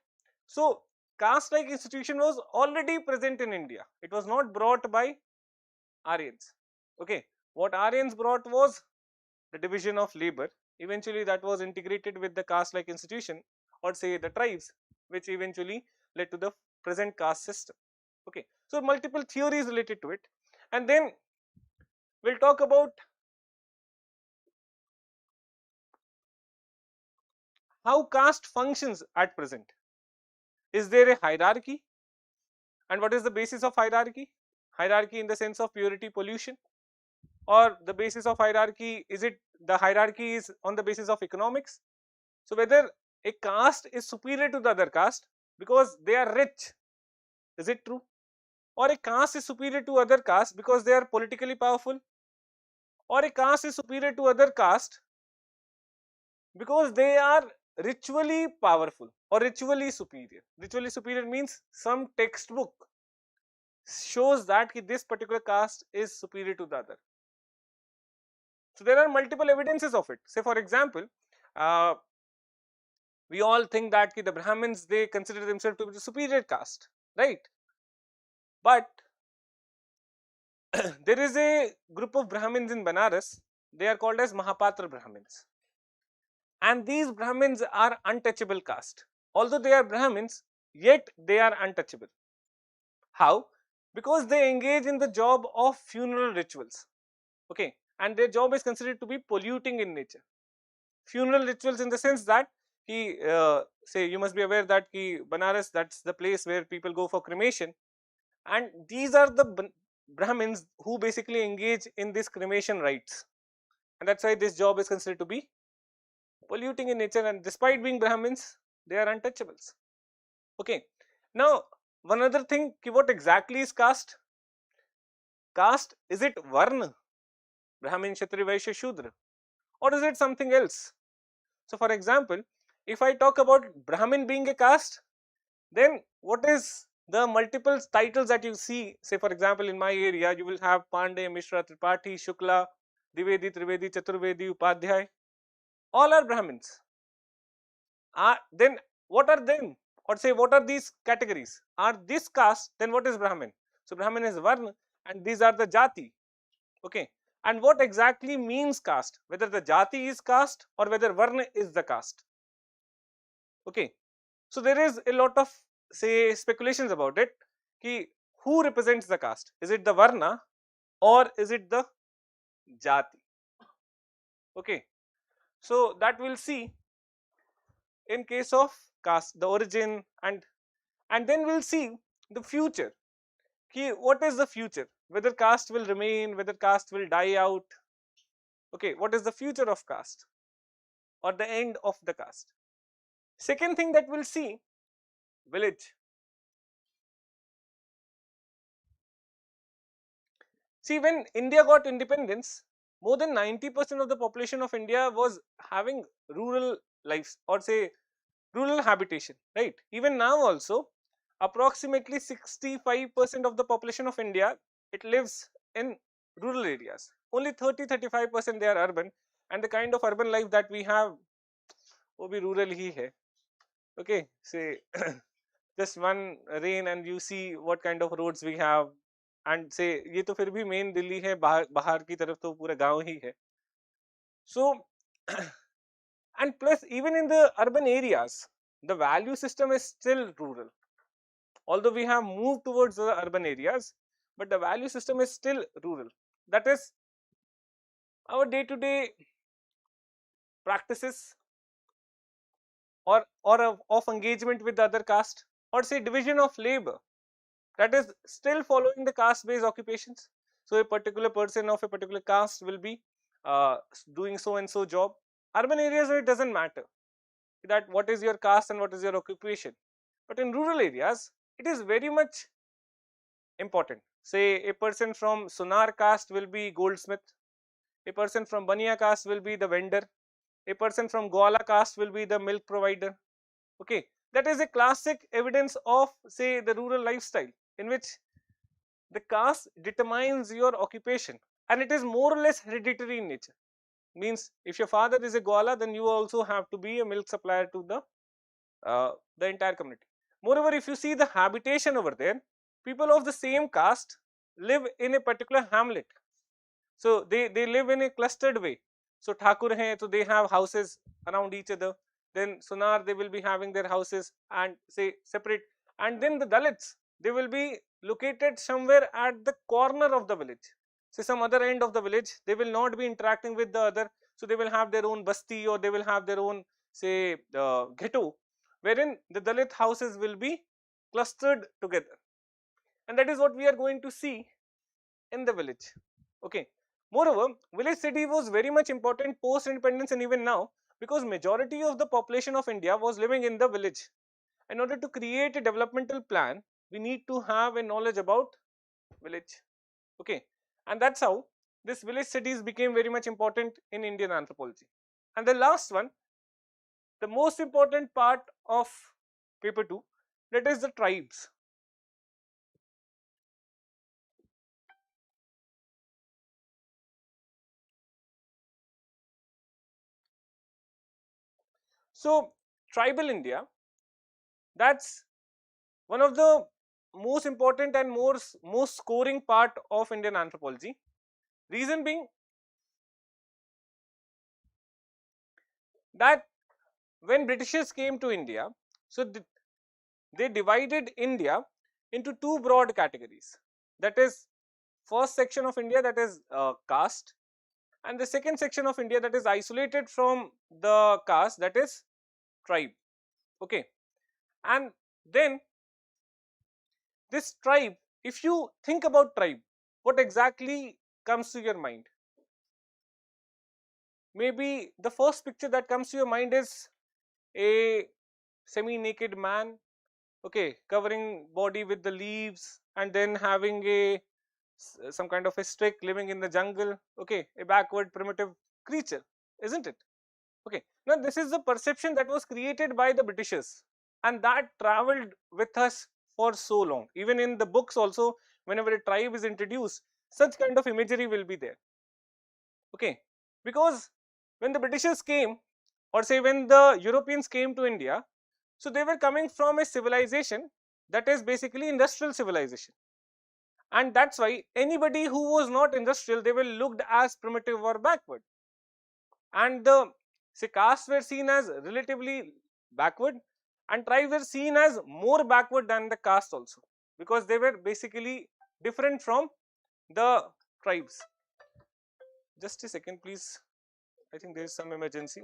So caste like institution was already present in India. It was not brought by Aryans. Okay, what Aryans brought was the division of labor. Eventually that was integrated with the caste like institution, or say the tribes, which eventually led to the present caste system. Okay, so multiple theories related to it. And then We'll talk about how caste functions at present. Is there a hierarchy? And what is the basis of hierarchy? Hierarchy in the sense of purity pollution, or the basis of hierarchy, is it the hierarchy is on the basis of economics? So whether a caste is superior to the other caste because they are rich, is it true? Or a caste is superior to other caste because they are politically powerful, or a caste is superior to other caste because they are ritually powerful or ritually superior. Ritually superior means some textbook shows that this particular caste is superior to the other. So there are multiple evidences of it. Say for example, uh, we all think that the Brahmins, they consider themselves to be the superior caste, right? But there is a group of Brahmins in Banaras. They are called as Mahapatra Brahmins, and these Brahmins are untouchable caste. Although they are Brahmins, yet they are untouchable. How? Because they engage in the job of funeral rituals. Okay, and their job is considered to be polluting in nature. Funeral rituals in the sense that say, you must be aware that Banaras, that's the place where people go for cremation, and these are the Brahmins who basically engage in this cremation rites, and that's why this job is considered to be polluting in nature, and despite being Brahmins, they are untouchables. Okay, now one other thing, what exactly is caste? Caste, is it Varna, Brahmin, Kshatriya, Vaishya, Shudra, or is it something else? So for example, if I talk about Brahmin being a caste, then what is the multiple titles that you see? Say for example, in my area, you will have Pandey, Mishra, Tripathi, Shukla, Divedi, Trivedi, Chaturvedi, Upadhyay. All are Brahmins. Then what are them? Or say, what are these categories? Are this caste? Then what is Brahmin? So Brahmin is Varna, and these are the Jati. Okay. And what exactly means caste? Whether the Jati is caste or whether Varna is the caste. Okay. So there is a lot of, say, speculations about it. Ki who represents the caste? Is it the Varna or is it the Jati? Okay. So that we'll see in case of caste, the origin, and then we'll see the future. Ki what is the future? Whether caste will remain, whether caste will die out. Okay, what is the future of caste or the end of the caste? Second thing that we'll see, village. See, when India got independence, more than 90% of the population of India was having rural lives, or say rural habitation, right? Even now also, approximately 65% of the population of India, it lives in rural areas. Only 30-35% they are urban, and the kind of urban life that we have, वो भी rural ही है. Okay, say just one rain and you see what kind of roads we have, and say ये तो फिर भी main Delhi है, बाहर की तरफ तो पूरा गांव ही है. So and plus even in the urban areas, the value system is still rural. Although we have moved towards the urban areas, but the value system is still rural. That is our day to day practices, or of engagement with the other caste, or say division of labor, that is still following the caste based occupations. So a particular person of a particular caste will be doing so and so job. Urban areas, it doesn't matter that what is your caste and what is your occupation, but in rural areas it is very much important. Say a person from Sonar caste will be goldsmith, a person from Baniya caste will be the vendor, a person from Gwala caste will be the milk provider. Okay, that is a classic evidence of, say, the rural lifestyle, in which the caste determines your occupation, and it is more or less hereditary in nature. Means if your father is a Gwala, then you also have to be a milk supplier to the entire community. Moreover, if you see the habitation over there, people of the same caste live in a particular hamlet. So they live in a clustered way. So Thakur hai, so they have houses around each other. Then Sunar, they will be having their houses and say separate. And then the Dalits, they will be located somewhere at the corner of the village. say some other end of the village, they will not be interacting with the other, so they will have their own basti, or they will have their own, say, ghetto, wherein the Dalit houses will be clustered together, and that is what we are going to see in the village. Okay. Moreover, village city was very much important post independence and even now, because majority of the population of India was living in the village. In order to create a developmental plan, we need to have a knowledge about village. Okay. And that's how this village cities became very much important in Indian anthropology. And the last one, the most important part of paper 2, that is the tribes. So tribal India, that's one of the most important and most scoring part of Indian anthropology. Reason being that when Britishers came to India, so they divided India into two broad categories. That is, first section of India, that is caste, and the second section of India, that is isolated from the caste, that is tribe. Okay. And then this tribe, if you think about tribe, what exactly comes to your mind? Maybe the first picture that comes to your mind is a semi-naked man, okay, covering body with the leaves, and then having some kind of a stick, living in the jungle, okay, a backward primitive creature, isn't it? Okay. Now this is the perception that was created by the Britishers, and that traveled with us for so long. Even in the books also, whenever a tribe is introduced, such kind of imagery will be there. Okay. Because when the Britishers came, or say when the Europeans came to India, so they were coming from a civilization that is basically industrial civilization, and that's why anybody who was not industrial, they were looked as primitive or backward, and the, say, castes were seen as relatively backward, and tribes were seen as more backward than the caste also, because they were basically different from the tribes. Just a second, please. I think there is some emergency.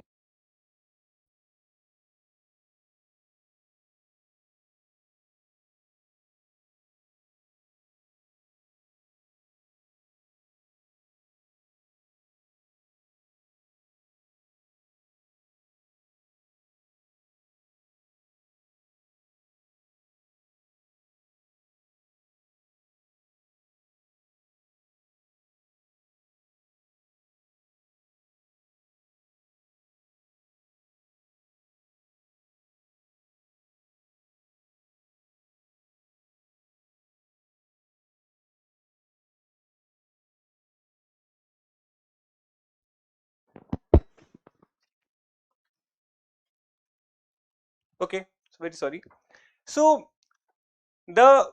Okay, so very sorry. So the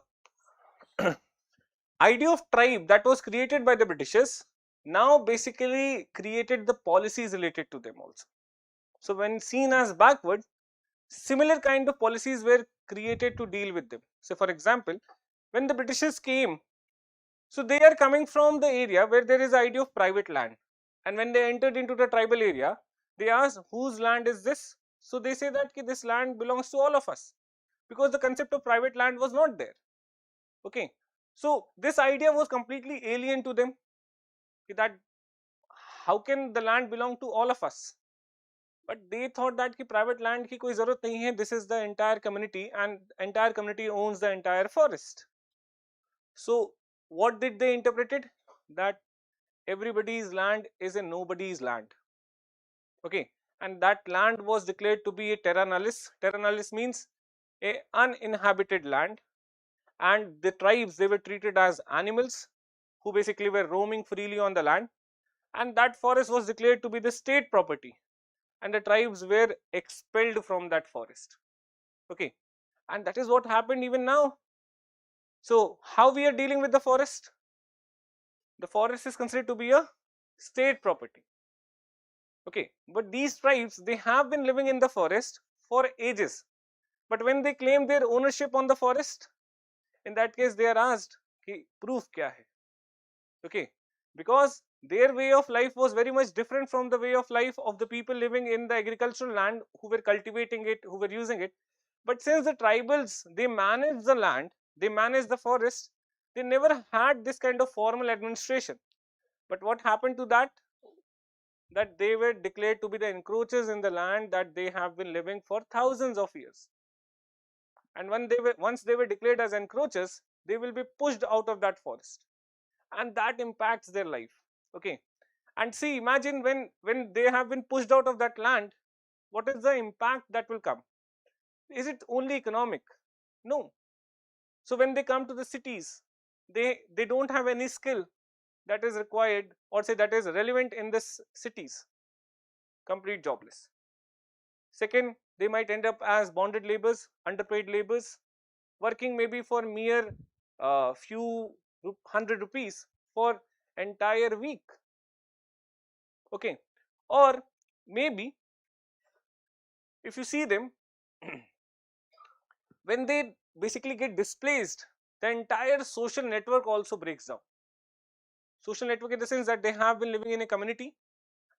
idea of tribe that was created by the Britishers now basically created the policies related to them also. So when seen as backward, similar kind of policies were created to deal with them. So for example, when the Britishers came, so they are coming from the area where there is idea of private land, and when they entered into the tribal area, they asked whose land is this. So they say that this land belongs to all of us, because the concept of private land was not there. Okay. So this idea was completely alien to them, that how can the land belong to all of us? But they thought that ki private land ki koi zarurat nahi hai, this is the entire community, and entire community owns the entire forest. So what did they interpreted? That everybody's land is a nobody's land. Okay. And that land was declared to be a terra nullius. Terra nullius means a uninhabited land, and the tribes, they were treated as animals who basically were roaming freely on the land, and that forest was declared to be the state property, and the tribes were expelled from that forest. Okay. And that is what happened even now. So how we are dealing with the forest? The forest is considered to be a state property. Okay. But these tribes, they have been living in the forest for ages, but when they claim their ownership on the forest, in that case they are asked ki proof kya hai? Okay. because their way of life was very much different from the way of life of the people living in the agricultural land who were cultivating it, who were using it. But since the tribals, they managed the land, they managed the forest, they never had this kind of formal administration. But what happened to that? That they were declared to be the encroachers in the land that they have been living for thousands of years. And when they were, once they were declared as encroachers, they will be pushed out of that forest, and that impacts their life. Okay, and see, imagine when they have been pushed out of that land, what is the impact that will come? Is it only economic? No. So when they come to the cities, they don't have any skill that is required, or say that is relevant in this cities. Complete jobless. Second, they might end up as bonded laborers, underpaid laborers, working maybe for mere few hundred rupees for entire week. Okay, or maybe if you see them when they basically get displaced, the entire social network also breaks down. Social network in the sense that they have been living in a community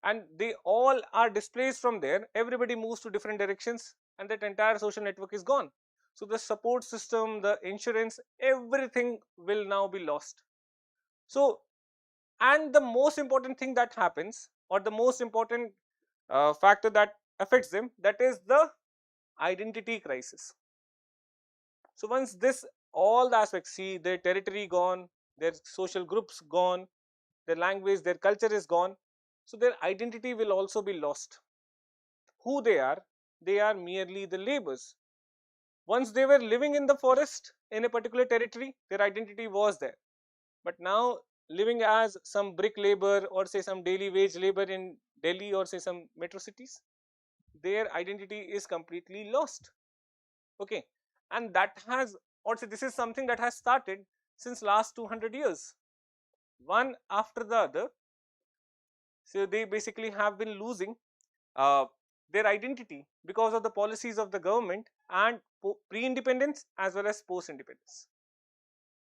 and they all are displaced from there, everybody moves to different directions, and that entire social network is gone. So the support system, the insurance, everything will now be lost. So, and the most important thing that happens, or the most important factor that affects them, that is the identity crisis. So once this, all the aspects, see their territory gone, their social groups gone, their language, their culture is gone, so their identity will also be lost. Who they are merely the laborers. Once they were living in the forest in a particular territory, their identity was there. But now living as some brick labor, or say some daily wage labor in Delhi, or say some metro cities, their identity is completely lost. Okay, and that has, or say this is something that has started since last 200 years, one after the other. So they basically have been losing uh, their identity because of the policies of the government, and pre-independence as well as post-independence.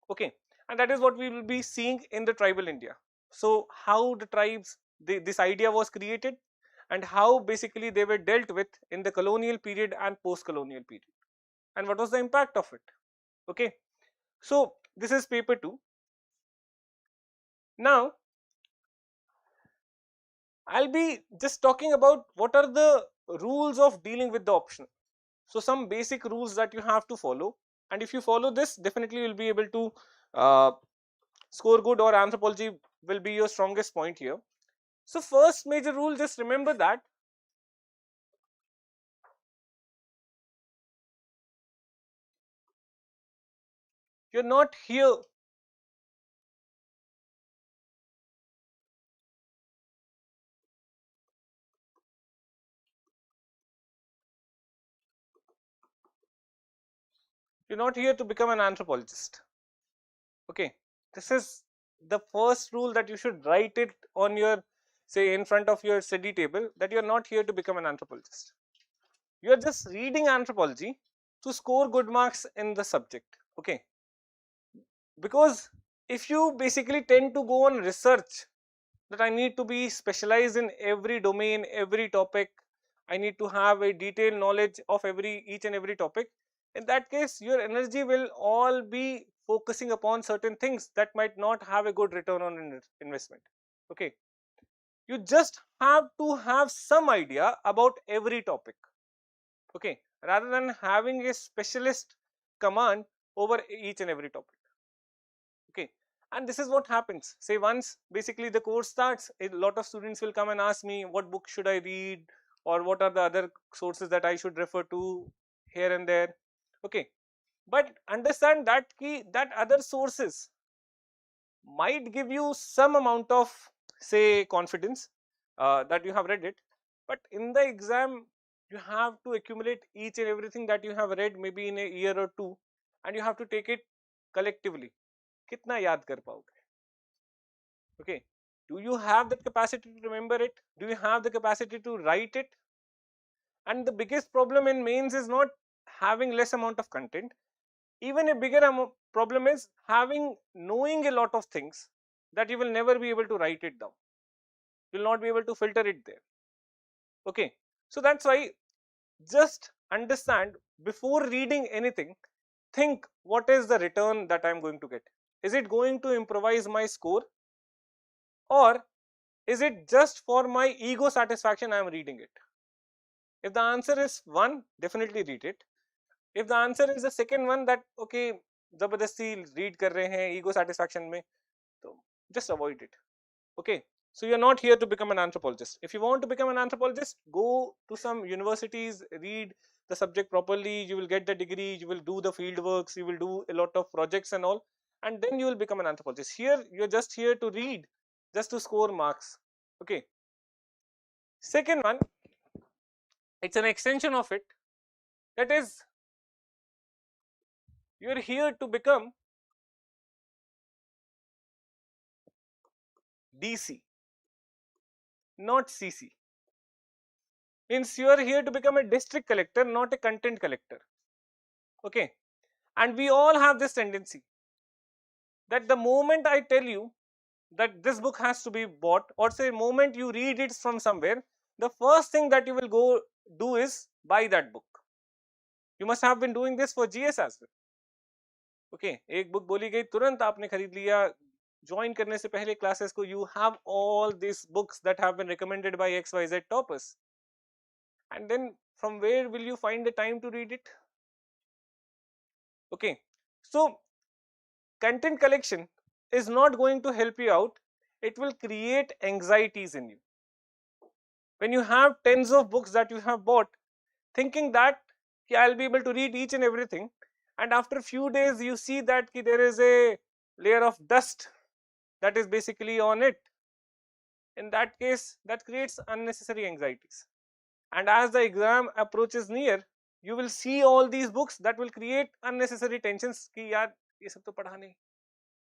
Okay, and that is what we will be seeing in the tribal India. So how the tribes, this idea was created, and how basically they were dealt with in the colonial period and post-colonial period, and what was the impact of it. Okay, so this is paper 2. Now I'll be just talking about what are the rules of dealing with the optional. So some basic rules that you have to follow, and if you follow this, definitely you'll be able to uh, score good, or anthropology will be your strongest point here. So first major rule, just remember that you're not here, you're not here to become an anthropologist. Okay, this is the first rule that you should write it on your, say, in front of your study table, that you're not here to become an anthropologist. You're just reading anthropology to score good marks in the subject. Okay, because if you basically tend to go on research, that I need to be specialized in every domain, every topic, I need to have a detailed knowledge of each and every topic, in that case your energy will all be focusing upon certain things that might not have a good return on investment. Okay, you just have to have some idea about every topic. Okay, rather than having a specialist command over each and every topic. Okay, and this is what happens, say once basically the course starts, a lot of students will come and ask me what book should I read, or what are the other sources that I should refer to here and there. Okay, but understand that key, that other sources might give you some amount of, say, confidence that you have read it, but in the exam you have to accumulate each and everything that you have read maybe in a year or two, and you have to take it collectively. Kitna yaad kar paoge? Okay, do you have that capacity to remember it? Do you have the capacity to write it? And the biggest problem in mains is not having less amount of content. Even a bigger problem is having knowing a lot of things, that you will never be able to write it down. You will not be able to filter it there. Okay, so that's why just understand before reading anything, think what is the return that I'm going to get. Is it going to improvise my score, or is it just for my ego satisfaction I am reading it? If the answer is one, definitely read it. If the answer is the second one, that okay, जबरदस्ती read कर रहे हैं ego satisfaction में, तो just avoid it. Okay, so you're not here to become an anthropologist. If you want to become an anthropologist, go to some universities, read the subject properly, you will get the degree, you will do the field works, you will do a lot of projects and all, and then you will become an anthropologist. Here you're just here to read, just to score marks. Okay, second one, it's an extension of it, that is, you're here to become DC, not CC. Means you are here to become a district collector, not a content collector. Okay, and we all have this tendency that the moment I tell you that this book has to be bought, or say moment you read it from somewhere, the first thing that you will go do is buy that book. You must have been doing this for GS as well. Okay, एक book बोली गई तुरंत आपने खरीद लिया. Join करने से पहले classes को, you have all these books that have been recommended by XYZ toppers, and then from where will you find the time to read it? Okay, so content collection is not going to help you out. It will create anxieties in you. When you have tens of books that you have bought, thinking that I'll be able to read each and everything, and after a few days you see that there is a layer of dust that is basically on it, in that case that creates unnecessary anxieties. And as the exam approaches near, you will see all these books that will create unnecessary tensions ki yaar ye sab to padha nahi,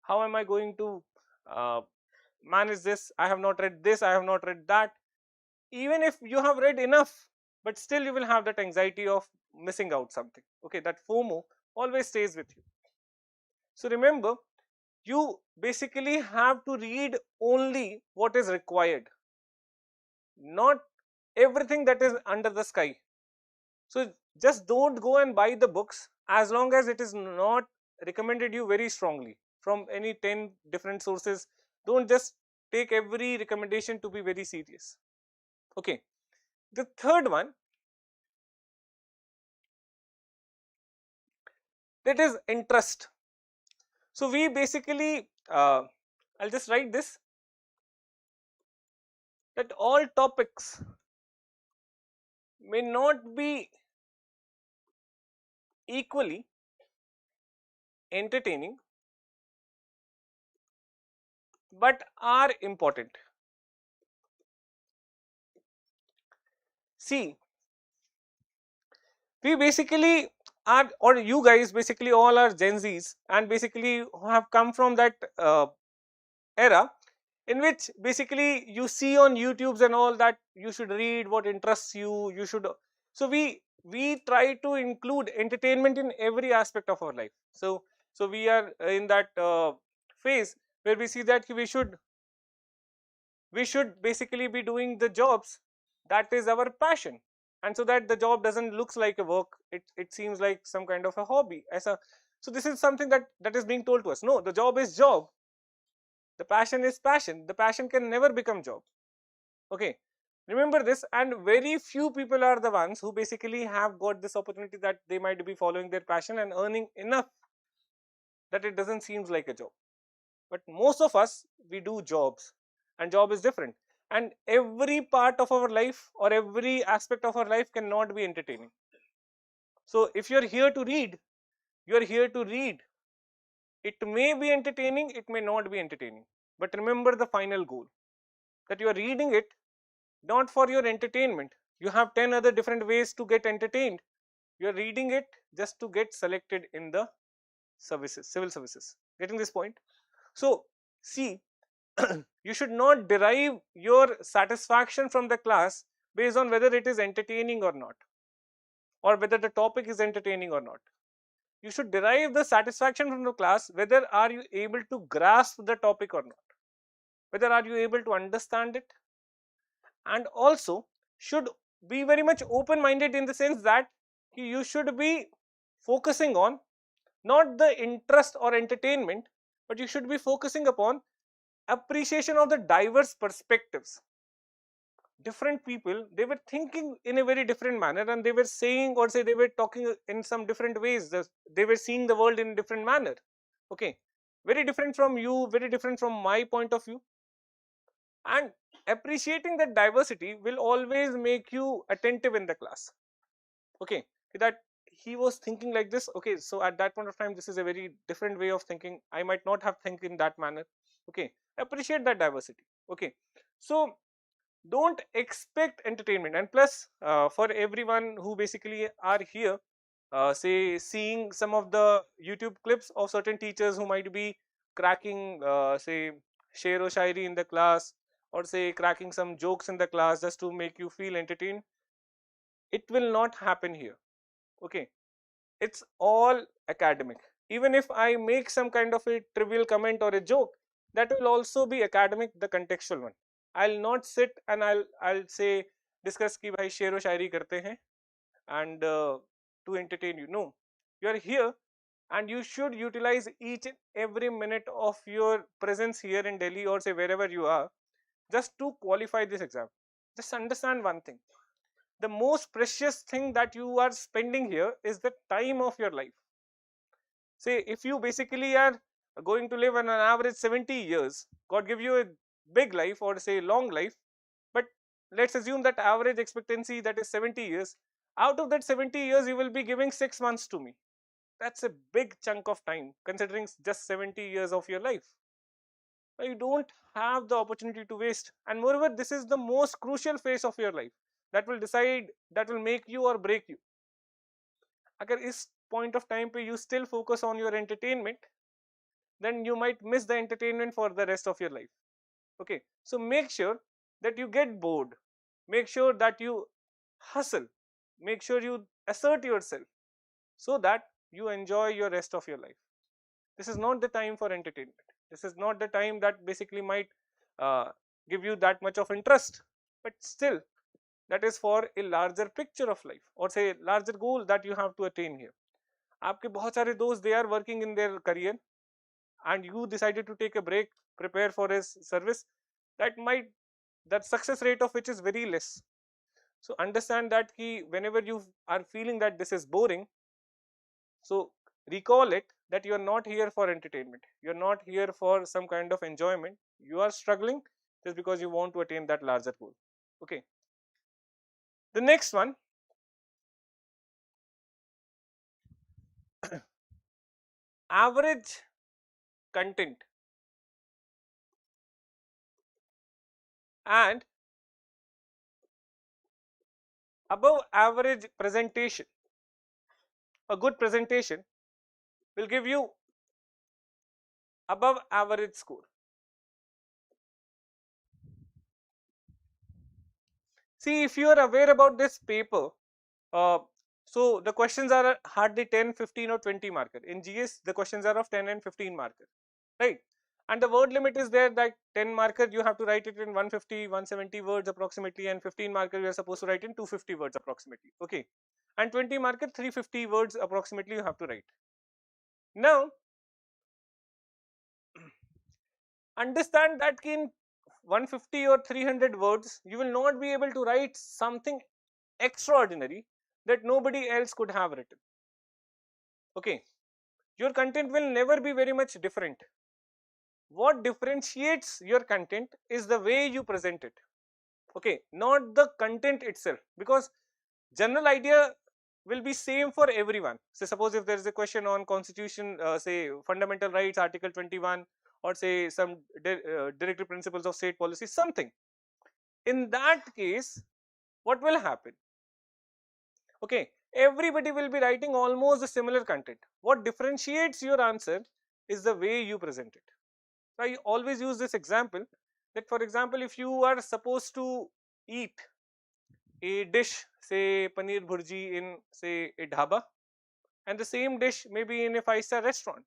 how am I going to uh, manage this? I have not read this, I have not read that. Even if you have read enough, but still you will have that anxiety of missing out something. Okay, that FOMO always stays with you. So remember, you basically have to read only what is required, not everything that is under the sky. So just don't go and buy the books as long as it is not recommended you very strongly from any 10 different sources. Don't just take every recommendation to be very serious. Okay, the third one, that is interest. So we basically, I'll just write this, that all topics may not be equally entertaining, but are important. See, we basically are, or you guys basically all are Gen Zs, and basically have come from that era in which basically you see on YouTubes and all that you should read what interests you, you should. So we try to include entertainment in every aspect of our life. So we are in that phase where we see that we should basically be doing the jobs that is our passion, and so that the job doesn't looks like a work, it seems like some kind of a hobby as a. So this is something that is being told to us. No, the job is job, the passion is passion, the passion can never become job. Okay, remember this. And very few people are the ones who basically have got this opportunity that they might be following their passion and earning enough that it doesn't seem like a job. But most of us, we do jobs, and job is different, and every part of our life or every aspect of our life cannot be entertaining. So if you're here to read, you're here to read. It may be entertaining, it may not be entertaining, but remember the final goal, that you are reading it not for your entertainment. You have 10 other different ways to get entertained. You are reading it just to get selected in the services, civil services. Getting this point? So see, you should not derive your satisfaction from the class based on whether it is entertaining or not, or whether the topic is entertaining or not. You should derive the satisfaction from the class whether are you able to grasp the topic or not. whether are you able to understand it, and also should be very much open minded in the sense that you should be focusing on not the interest or entertainment, but you should be focusing upon appreciation of the diverse perspectives. Different people, they were thinking in a very different manner, and they were saying, or say they were talking in some different ways. They were seeing the world in a different manner. Okay, very different from you, very different from my point of view. And appreciating that diversity will always make you attentive in the class. Okay, that he was thinking like this. Okay, so at that point of time, this is a very different way of thinking. I might not have think in that manner. Okay, appreciate that diversity. Okay, so don't expect entertainment. And plus, for everyone who basically are here, say seeing some of the YouTube clips of certain teachers who might be cracking, say sher o shairi in the class, or say cracking some jokes in the class just to make you feel entertained, it will not happen here. Okay, it's all academic. Even if I make some kind of a trivial comment or a joke, that will also be academic, the contextual one. I'll not sit and I'll say discuss ki bhai sher o shairi karte hain and to entertain you. No, you are here and you should utilize each and every minute of your presence here in Delhi, or say wherever you are, just to qualify this exam. Just understand one thing: the most precious thing that you are spending here is the time of your life. Say if you basically are going to live on an average 70 years, God give you a big life or say long life, but let's assume that average expectancy, that is 70 years. Out of that 70 years, you will be giving 6 months to me. That's a big chunk of time considering just 70 years of your life. You don't have the opportunity to waste, and moreover, this is the most crucial phase of your life that will decide, that will make you or break you. अगर इस point of time पे you still focus on your entertainment, then you might miss the entertainment for the rest of your life. Okay, so make sure that you get bored, make sure that you hustle, make sure you assert yourself so that you enjoy your rest of your life. This is not the time for entertainment. This is not the time that basically might uh, give you that much of interest, but still that is for a larger picture of life, or say larger goal that you have to attain here. आपके बहुत सारे दोस्त, they are working in their career and you decided to take a break, prepare for his service, that might, that success rate of which is very less. So understand that ki whenever you are feeling that this is boring, so recall it that you are not here for entertainment, you are not here for some kind of enjoyment, you are struggling just because you want to attain that larger goal. Okay, the next one, average content and above average presentation. A good presentation will give you above average score. See, if you are aware about this paper, uh, so the questions are hardly 10, 15 or 20 marker. In GS, the questions are of 10 and 15 marker, right? And the word limit is there that 10 marker you have to write it in 150, 170 words approximately, and 15 marker you are supposed to write in 250 words approximately. Okay, and 20 marker 350 words approximately you have to write. Now, understand that in 150 or 300 words, you will not be able to write something extraordinary that nobody else could have written. Okay, your content will never be very much different. What differentiates your content is the way you present it. Okay, not the content itself, because general idea will be same for everyone. So suppose if there is a question on constitution, say fundamental rights, article 21, or say some directive principles of state policy, something. In that case, what will happen? Okay, everybody will be writing almost the similar content. What differentiates your answer is the way you present it. So I always use this example that, for example, if you are supposed to eat a dish, say paneer bhurji in say a dhaba, and the same dish maybe in a 5-star restaurant.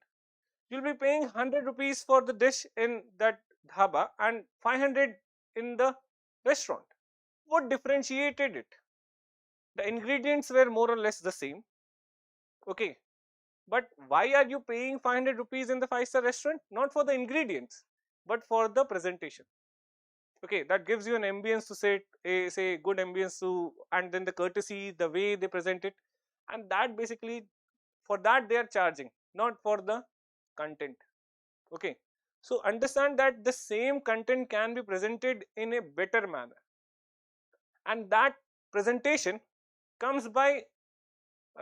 You'll be paying 100 rupees for the dish in that dhaba and 500 in the restaurant. What differentiated it? The ingredients were more or less the same. Okay, but why are you paying 500 rupees in the 5-star restaurant? Not for the ingredients, but for the presentation. Okay, that gives you an ambience to say, say good ambience to, and then the courtesy, the way they present it, and that basically for that they are charging, not for the content. Okay, so understand that the same content can be presented in a better manner, and that presentation comes by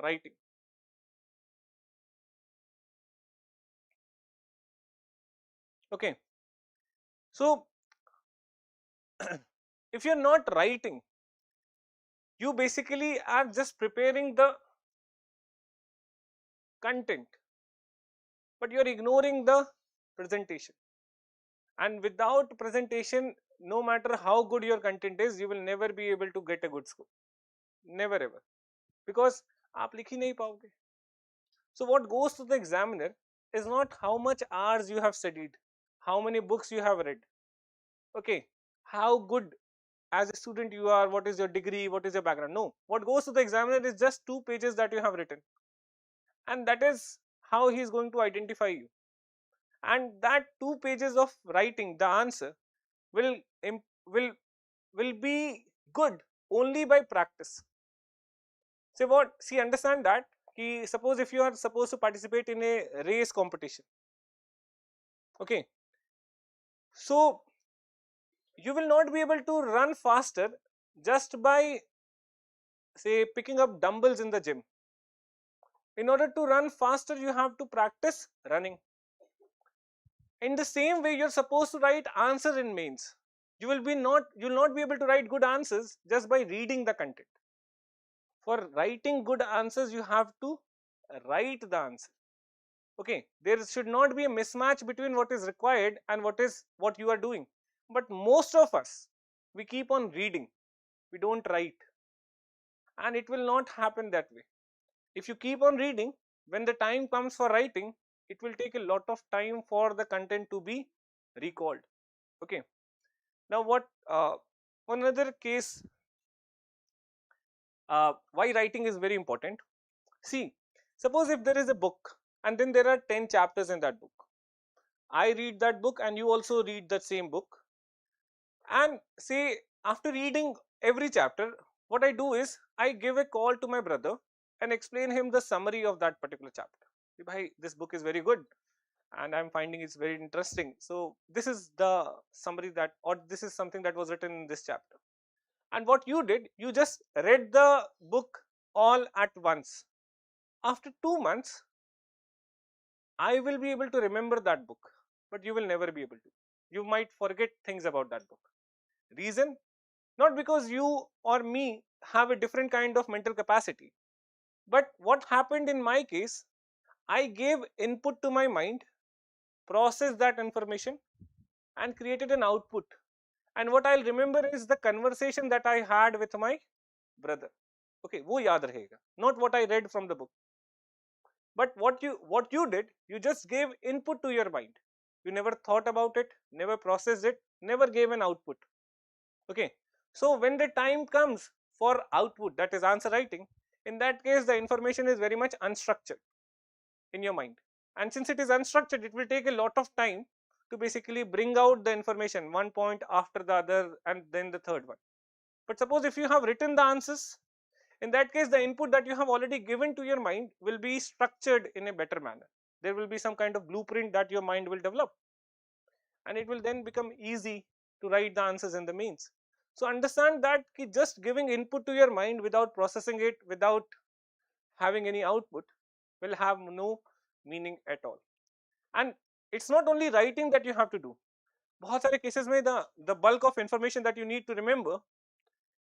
writing. Okay, so if you're not writing, you basically are just preparing the content, but you're ignoring the presentation. And without presentation, no matter how good your content is, you will never be able to get a good score. Never ever. Because आप लिख ही नहीं पाओगे. So what goes to the examiner is not how much hours you have studied, how many books you have read. Okay, how good as a student you are, what is your degree, what is your background. No, what goes to the examiner is just 2 pages that you have written, and that is how he is going to identify you. And that 2 pages of writing the answer will will be good only by practice. See what? See, understand that. Ki suppose if you are supposed to participate in a race competition, okay, so you will not be able to run faster just by say picking up dumbbells in the gym. In order to run faster, you have to practice running. In the same way, you're supposed to write answer in mains. You'll not be able to write good answers just by reading the content. For writing good answers, you have to write the answer. Okay, there should not be a mismatch between what is required and what you are doing. But most of us, we keep on reading, we don't write, and it will not happen that way. If you keep on reading, when the time comes for writing, it will take a lot of time for the content to be recalled. Okay, now what one other case, why writing is very important. See, suppose if there is a book and then there are 10 chapters in that book, I read that book and you also read that same book, and say after reading every chapter, what I do is I give a call to my brother and explain him the summary of that particular chapter. Bhai, this book is very good and I'm finding it's very interesting, so this is the summary that, or this is something that was written in this chapter. And what you did, you just read the book all at once. After 2 months, I will be able to remember that book, but you will never be able to. You might forget things about that book. Reason? Not because you or me have a different kind of mental capacity, but what happened in my case, I gave input to my mind, processed that information, and created an output. And what I'll remember is the conversation that I had with my brother. Okay, wo yaad rahega, not what I read from the book. But what you did, you just gave input to your mind. You never thought about it, never processed it, never gave an output. Okay, so when the time comes for output, that is answer writing, in that case the information is very much unstructured in your mind, and since it is unstructured, it will take a lot of time to basically bring out the information one point after the other and then the third one. But suppose if you have written the answers, in that case the input that you have already given to your mind will be structured in a better manner. There will be some kind of blueprint that your mind will develop, and it will then become easy to write the answers in the mains. So understand that just giving input to your mind without processing it, without having any output, will have no meaning at all. And it's not only writing that you have to do. बहुत सारे cases में the bulk of information that you need to remember,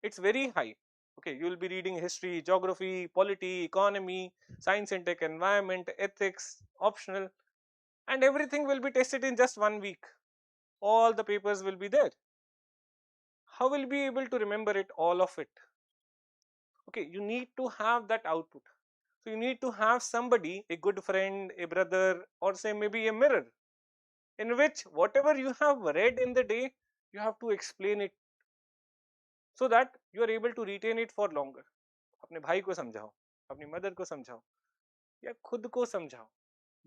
it's very high. Okay, you will be reading history, geography, polity, economy, science and tech, environment, ethics, optional, and everything will be tested in just 1 week. All the papers will be there. How will you be able to remember it, all of it? Okay, you need to have that output. So you need to have somebody, a good friend, a brother, or say maybe a mirror, in which whatever you have read in the day, you have to explain it so that you are able to retain it for longer. अपने भाई को समझाओ, अपनी mother को समझाओ, या खुद को समझाओ,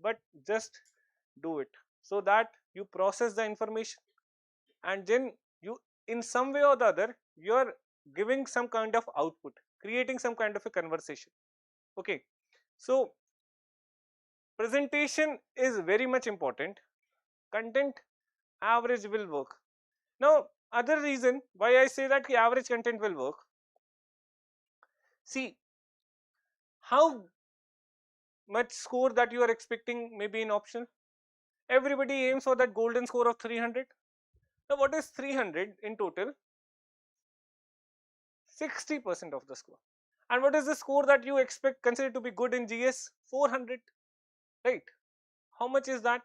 but just do it so that you process the information, and then you, in some way or the other, you are giving some kind of output, creating some kind of a conversation. Okay, so presentation is very much important. Content, average will work. Now, other reason why I say that the average content will work, see how much score that you are expecting maybe in optional. Everybody aims for that golden score of 300. Now, what is 300 in total? 60% of the score. And what is the score that you expect considered to be good in GS? 400, right? How much is that?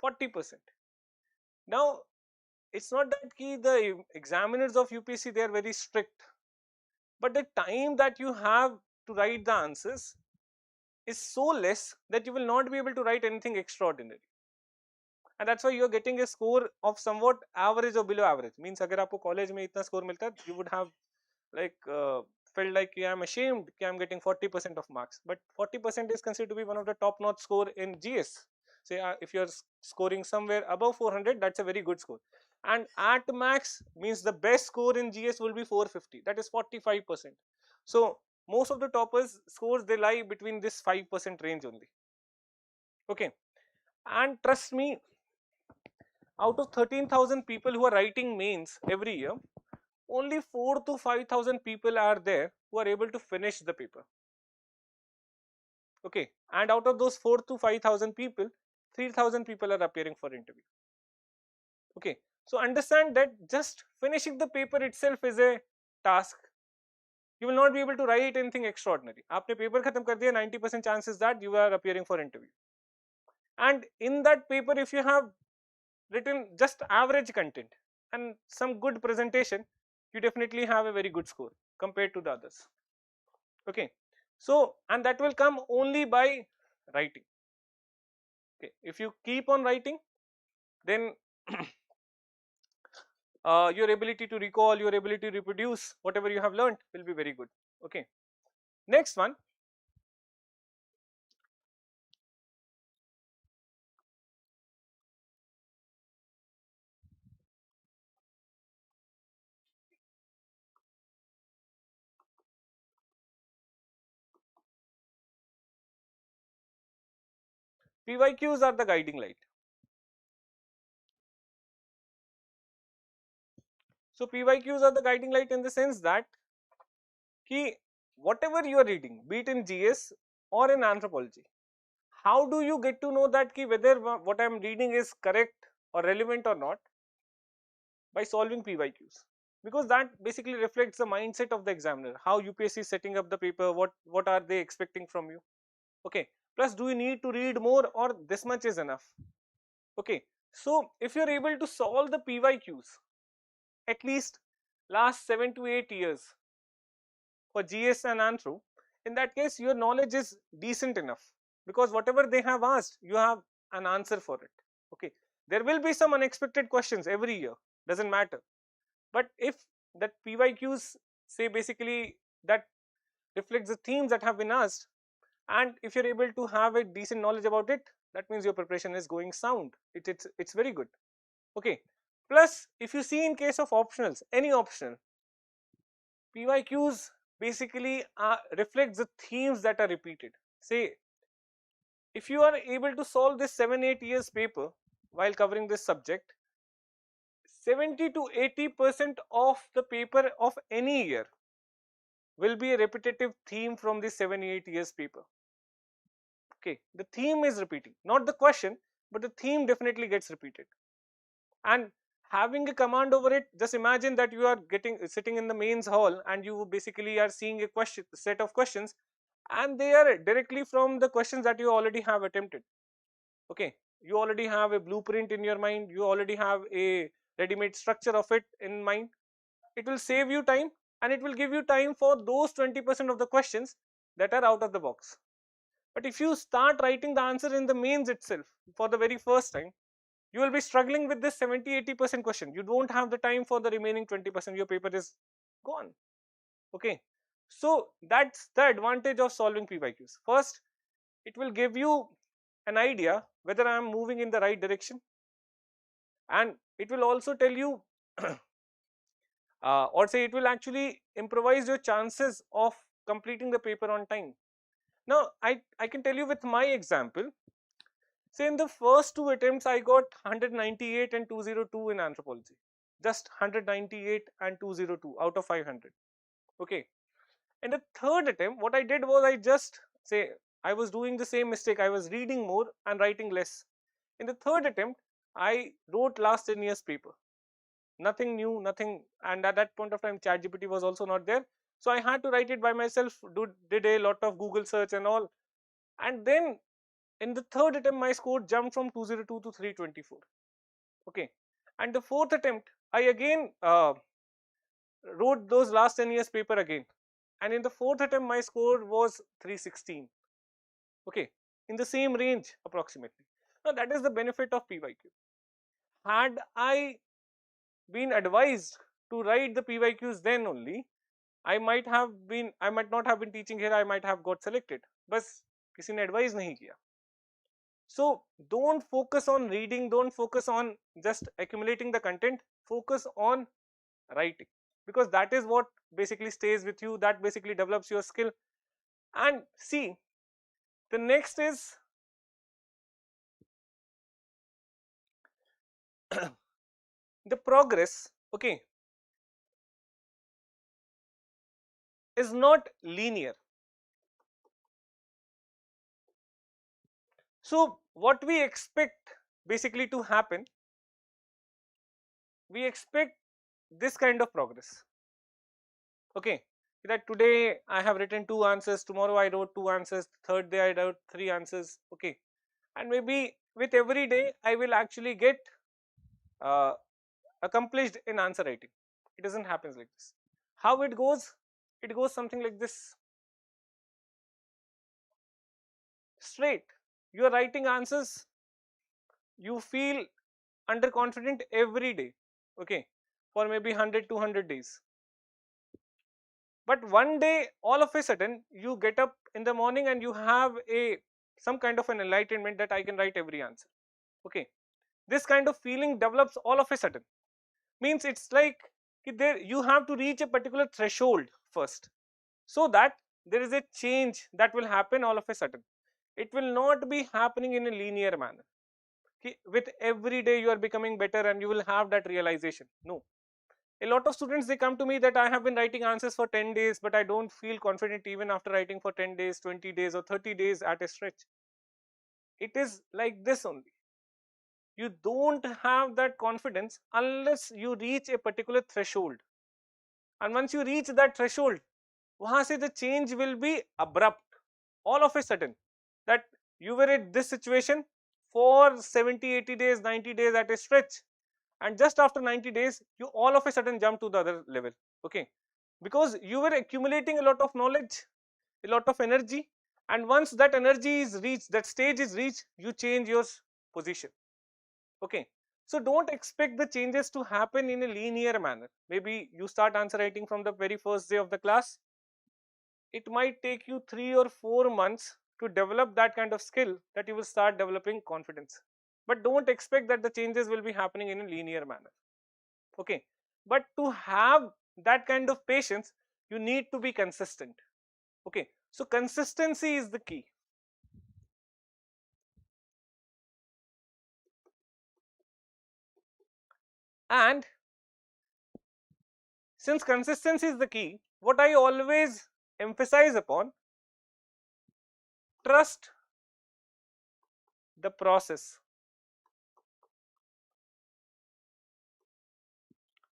40%. Now, it's not that the examiners of UPSC, they are very strict, but the time that you have to write the answers is so less that you will not be able to write anything extraordinary, and that's why you are getting a score of somewhat average or below average. Means अगर आपको college में इतना score मिलता है, you would have like felt like I'm ashamed कि I'm getting 40% of marks, but 40% is considered to be one of the top notch score in GS. Say if you're scoring somewhere above 400, that's a very good score, and at max means the best score in GS will be 450, that is 45%. So most of the toppers scores, they lie between this 5% range only. Okay, and trust me, out of 13,000 people who are writing mains every year, only 4 to 5,000 people are there who are able to finish the paper. Okay, and out of those 4 to 5,000 people, 3,000 people are appearing for interview. Okay, so understand that just finishing the paper itself is a task. You will not be able to write anything extraordinary. आपने paper खत्म कर दिया, 90% chances that you are appearing for interview. And in that paper, if you have written just average content and some good presentation, you definitely have a very good score compared to the others. Okay, so and that will come only by writing. Okay, if you keep on writing, then your ability to recall, your ability to reproduce whatever you have learned will be very good. Okay, next one, PYQs are the guiding light. So PYQs are the guiding light in the sense that whatever you are reading, be it in GS or in anthropology, how do you get to know that whether what I am reading is correct or relevant or not? By solving PYQs, because that basically reflects the mindset of the examiner, how UPSC is setting up the paper, what are they expecting from you. Okay, plus do you need to read more or this much is enough? Okay, so if you're able to solve the PYQs at least last 7 to 8 years for GS and Anthro, in that case your knowledge is decent enough, because whatever they have asked, you have an answer for it. Okay, there will be some unexpected questions every year, doesn't matter, but if that PYQs say basically that reflects the themes that have been asked, and if you're able to have a decent knowledge about it, that means your preparation is going sound. It's very good. Okay, plus if you see in case of optionals, any optional, PYQs basically reflects the themes that are repeated. Say if you are able to solve this 7-8 years paper while covering this subject, 70 to 80% of the paper of any year will be a repetitive theme from the 7-8 years paper. Okay, the theme is repeating, not the question, but the theme definitely gets repeated. And having a command over it, just imagine that you are sitting in the mains hall and you basically are seeing a set of questions, and they are directly from the questions that you already have attempted. Okay, you already have a blueprint in your mind, you already have a ready-made structure of it in mind. It will save you time, and it will give you time for those 20% of the questions that are out of the box. But if you start writing the answer in the mains itself for the very first time, you will be struggling with this 70-80% question. You don't have the time for the remaining 20%. Your paper is gone. Okay. So that's the advantage of solving PYQs. First, it will give you an idea whether I am moving in the right direction, and it will also tell you or say it will actually improvise your chances of completing the paper on time. Now, I can tell you with my example. Say in the first two attempts, I got 198 and 202 in anthropology. Just 198 and 202 out of 500. Okay. In the third attempt, what I did was I was doing the same mistake. I was reading more and writing less. In the third attempt, I wrote last 10 years paper. Nothing new, nothing. And at that point of time, ChatGPT was also not there. So I had to write it by myself, did a lot of Google search and all. And then in the third attempt, my score jumped from 202 to 324. Okay. And the fourth attempt, I again wrote those last 10 years paper again. And in the fourth attempt, my score was 316. Okay. In the same range approximately. Now that is the benefit of PYQ. Had I been advised to write the PYQs then only, I might not have been teaching here, I might have got selected. But किसी ने advise नहीं किया. So don't focus on reading, don't focus on just accumulating the content, focus on writing, because that is what basically stays with you, that basically develops your skill. And see, the next is the progress, okay, is not linear. So what we expect basically to happen, we expect this kind of progress. Okay, that today I have written 2 answers, tomorrow I wrote 2 answers, third day I wrote 3 answers. Okay, and maybe with every day I will actually get uh, accomplished in answer writing. It doesn't happen like this. How it goes? It goes something like this. Straight. You are writing answers. You feel underconfident every day. Okay, for maybe 100, 200 days. But one day, all of a sudden, you get up in the morning and you have some kind of an enlightenment that I can write every answer. Okay, this kind of feeling develops all of a sudden. Means it's like you have to reach a particular threshold first, so that there is a change that will happen all of a sudden. It will not be happening in a linear manner. With every day you are becoming better and you will have that realization. No. A lot of students, they come to me that I have been writing answers for 10 days, but I don't feel confident even after writing for 10 days, 20 days or 30 days at a stretch. It is like this only. You don't have that confidence unless you reach a particular threshold. And once you reach that threshold, wahan se the change will be abrupt. All of a sudden, that you were at this situation for 70, 80 days, 90 days at a stretch. And just after 90 days, you all of a sudden jump to the other level. Okay, because you were accumulating a lot of knowledge, a lot of energy, and once that energy is reached, that stage is reached, you change your position. Okay, so don't expect the changes to happen in a linear manner. Maybe you start answer writing from the very first day of the class. It might take you 3 or 4 months to develop that kind of skill that you will start developing confidence. But don't expect that the changes will be happening in a linear manner. Okay, but to have that kind of patience, you need to be consistent. Okay, so consistency is the key. And since consistency is the key, what I always emphasize upon, trust the process.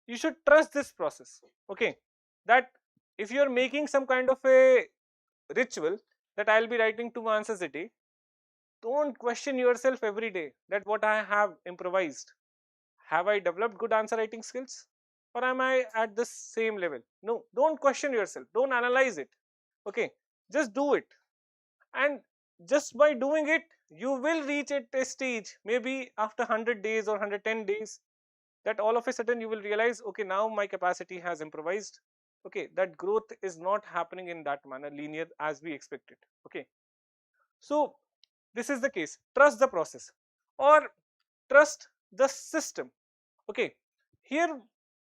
You should trust this process. Okay, that if you are making some kind of a ritual that I'll be writing 2 answers a day, don't question yourself every day that what I have improvised. Have I developed good answer writing skills, or am I at the same level? No, don't question yourself, don't analyze it. Okay, Just do it, and just by doing it, you will reach at a stage maybe after 100 days or 110 days, that all of a sudden you will realize, okay, now my capacity has improvised. Okay, that growth is not happening in that manner linear as we expected. Okay, so this is the case. Trust the process or trust the system. Okay, here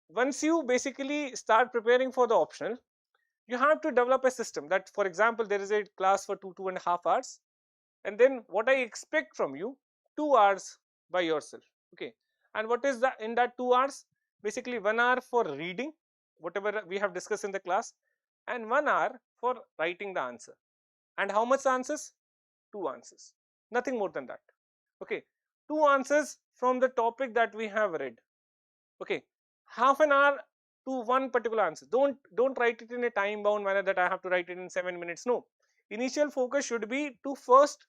once you basically start preparing for the optional, you have to develop a system that, for example, there is a class for 2.5 hours, and then what I expect from you, 2 hours by yourself. Okay, and what is that in that 2 hours? Basically 1 hour for reading whatever we have discussed in the class, and 1 hour for writing the answer. And how much answers? Two answers, nothing more than that. Okay, two answers from the topic that we have read. Okay, half an hour to one particular answer. Don't write it in a time bound manner that I have to write it in 7 minutes. No, initial focus should be to first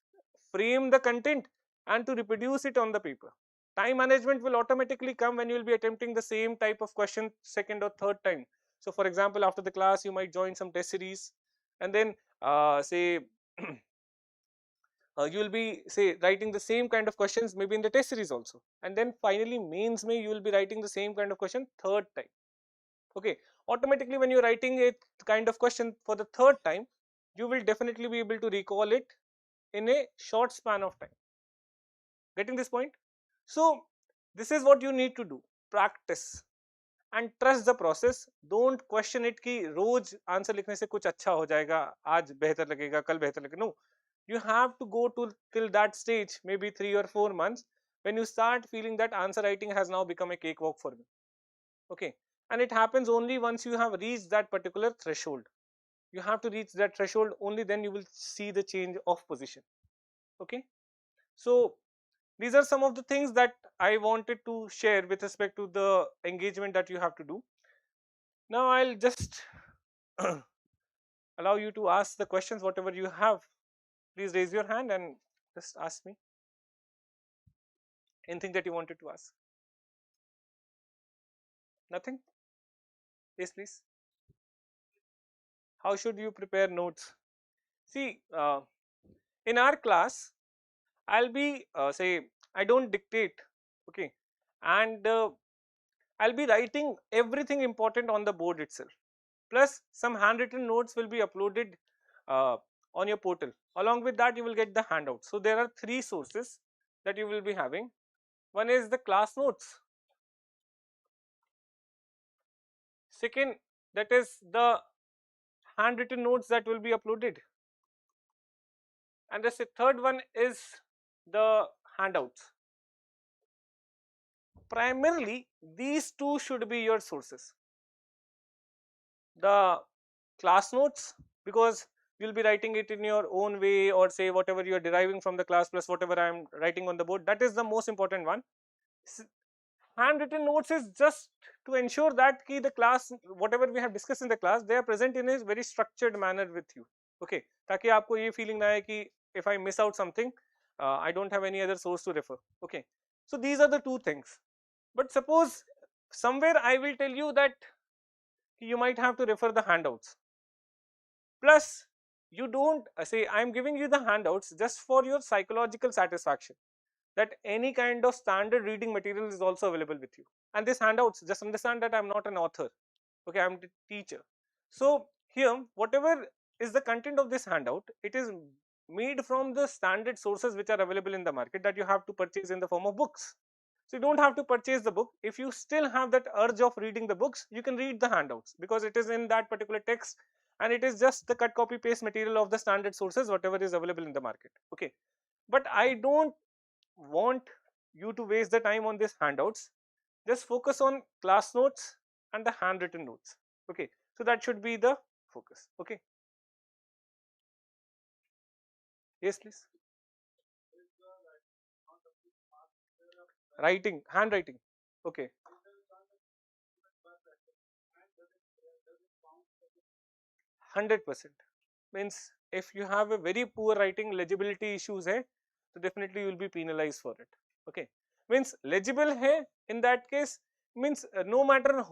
frame the content and to reproduce it on the paper. Time management will automatically come when you will be attempting the same type of question second or third time. So for example, after the class you might join some test series, and then say you will be say writing the same kind of questions maybe in the test series also, and then finally mains may you will be writing the same kind of question third time. Okay, automatically when you're writing a kind of question for the third time, you will definitely be able to recall it in a short span of time. Getting this point? So this is what you need to do. Practice and trust the process. Don't question it कि रोज answer लिखने से कुछ अच्छा हो जाएगा, आज बेहतर लगेगा, कल बेहतर लगेगा. No, you have to go to till that stage, maybe 3 or 4 months, when you start feeling that answer writing has now become a cakewalk for me. Okay, and it happens only once you have reached that particular threshold. You have to reach that threshold, only then you will see the change of position. Okay, so these are some of the things that I wanted to share with respect to the engagement that you have to do. Now I'll just allow you to ask the questions whatever you have. Please raise your hand and just ask me anything that you wanted to ask. Nothing? Yes, please. How should you prepare notes? See, in our class, I'll be say I don't dictate, okay, and I'll be writing everything important on the board itself. Plus, some handwritten notes will be uploaded uh, on your portal. Along with that, you will get the handouts. So there are three sources that you will be having. One is the class notes. Second, that is the handwritten notes that will be uploaded. And the third one is the handouts. Primarily, these two should be your sources. The class notes, because you'll be writing it in your own way, or say whatever you are deriving from the class plus whatever I am writing on the board, that is the most important one. Handwritten notes is just to ensure that the class, whatever we have discussed in the class, they are present in a very structured manner with you. Okay, ताकि आपको ये feeling ना आए कि if I miss out something, I don't have any other source to refer. Okay, so these are the two things. But suppose somewhere I will tell you that you might have to refer the handouts. Plus, you don't say I am giving you the handouts just for your psychological satisfaction, that any kind of standard reading material is also available with you. And this handouts, just understand that I am not an author. Okay, I am the teacher. So here, whatever is the content of this handout, it is made from the standard sources which are available in the market that you have to purchase in the form of books. So you don't have to purchase the book. If you still have that urge of reading the books, you can read the handouts because it is in that particular text, and it is just the cut copy paste material of the standard sources whatever is available in the market. Okay, but I don't want you to waste the time on these handouts. Just focus on class notes and the handwritten notes. Okay, so that should be the focus. Okay, yes, please. Writing, handwriting. Okay, 100%. Means if you have a very poor writing, legibility issues hai, so definitely you will be penalized for it. Okay, means legible hai, in that case, means no matter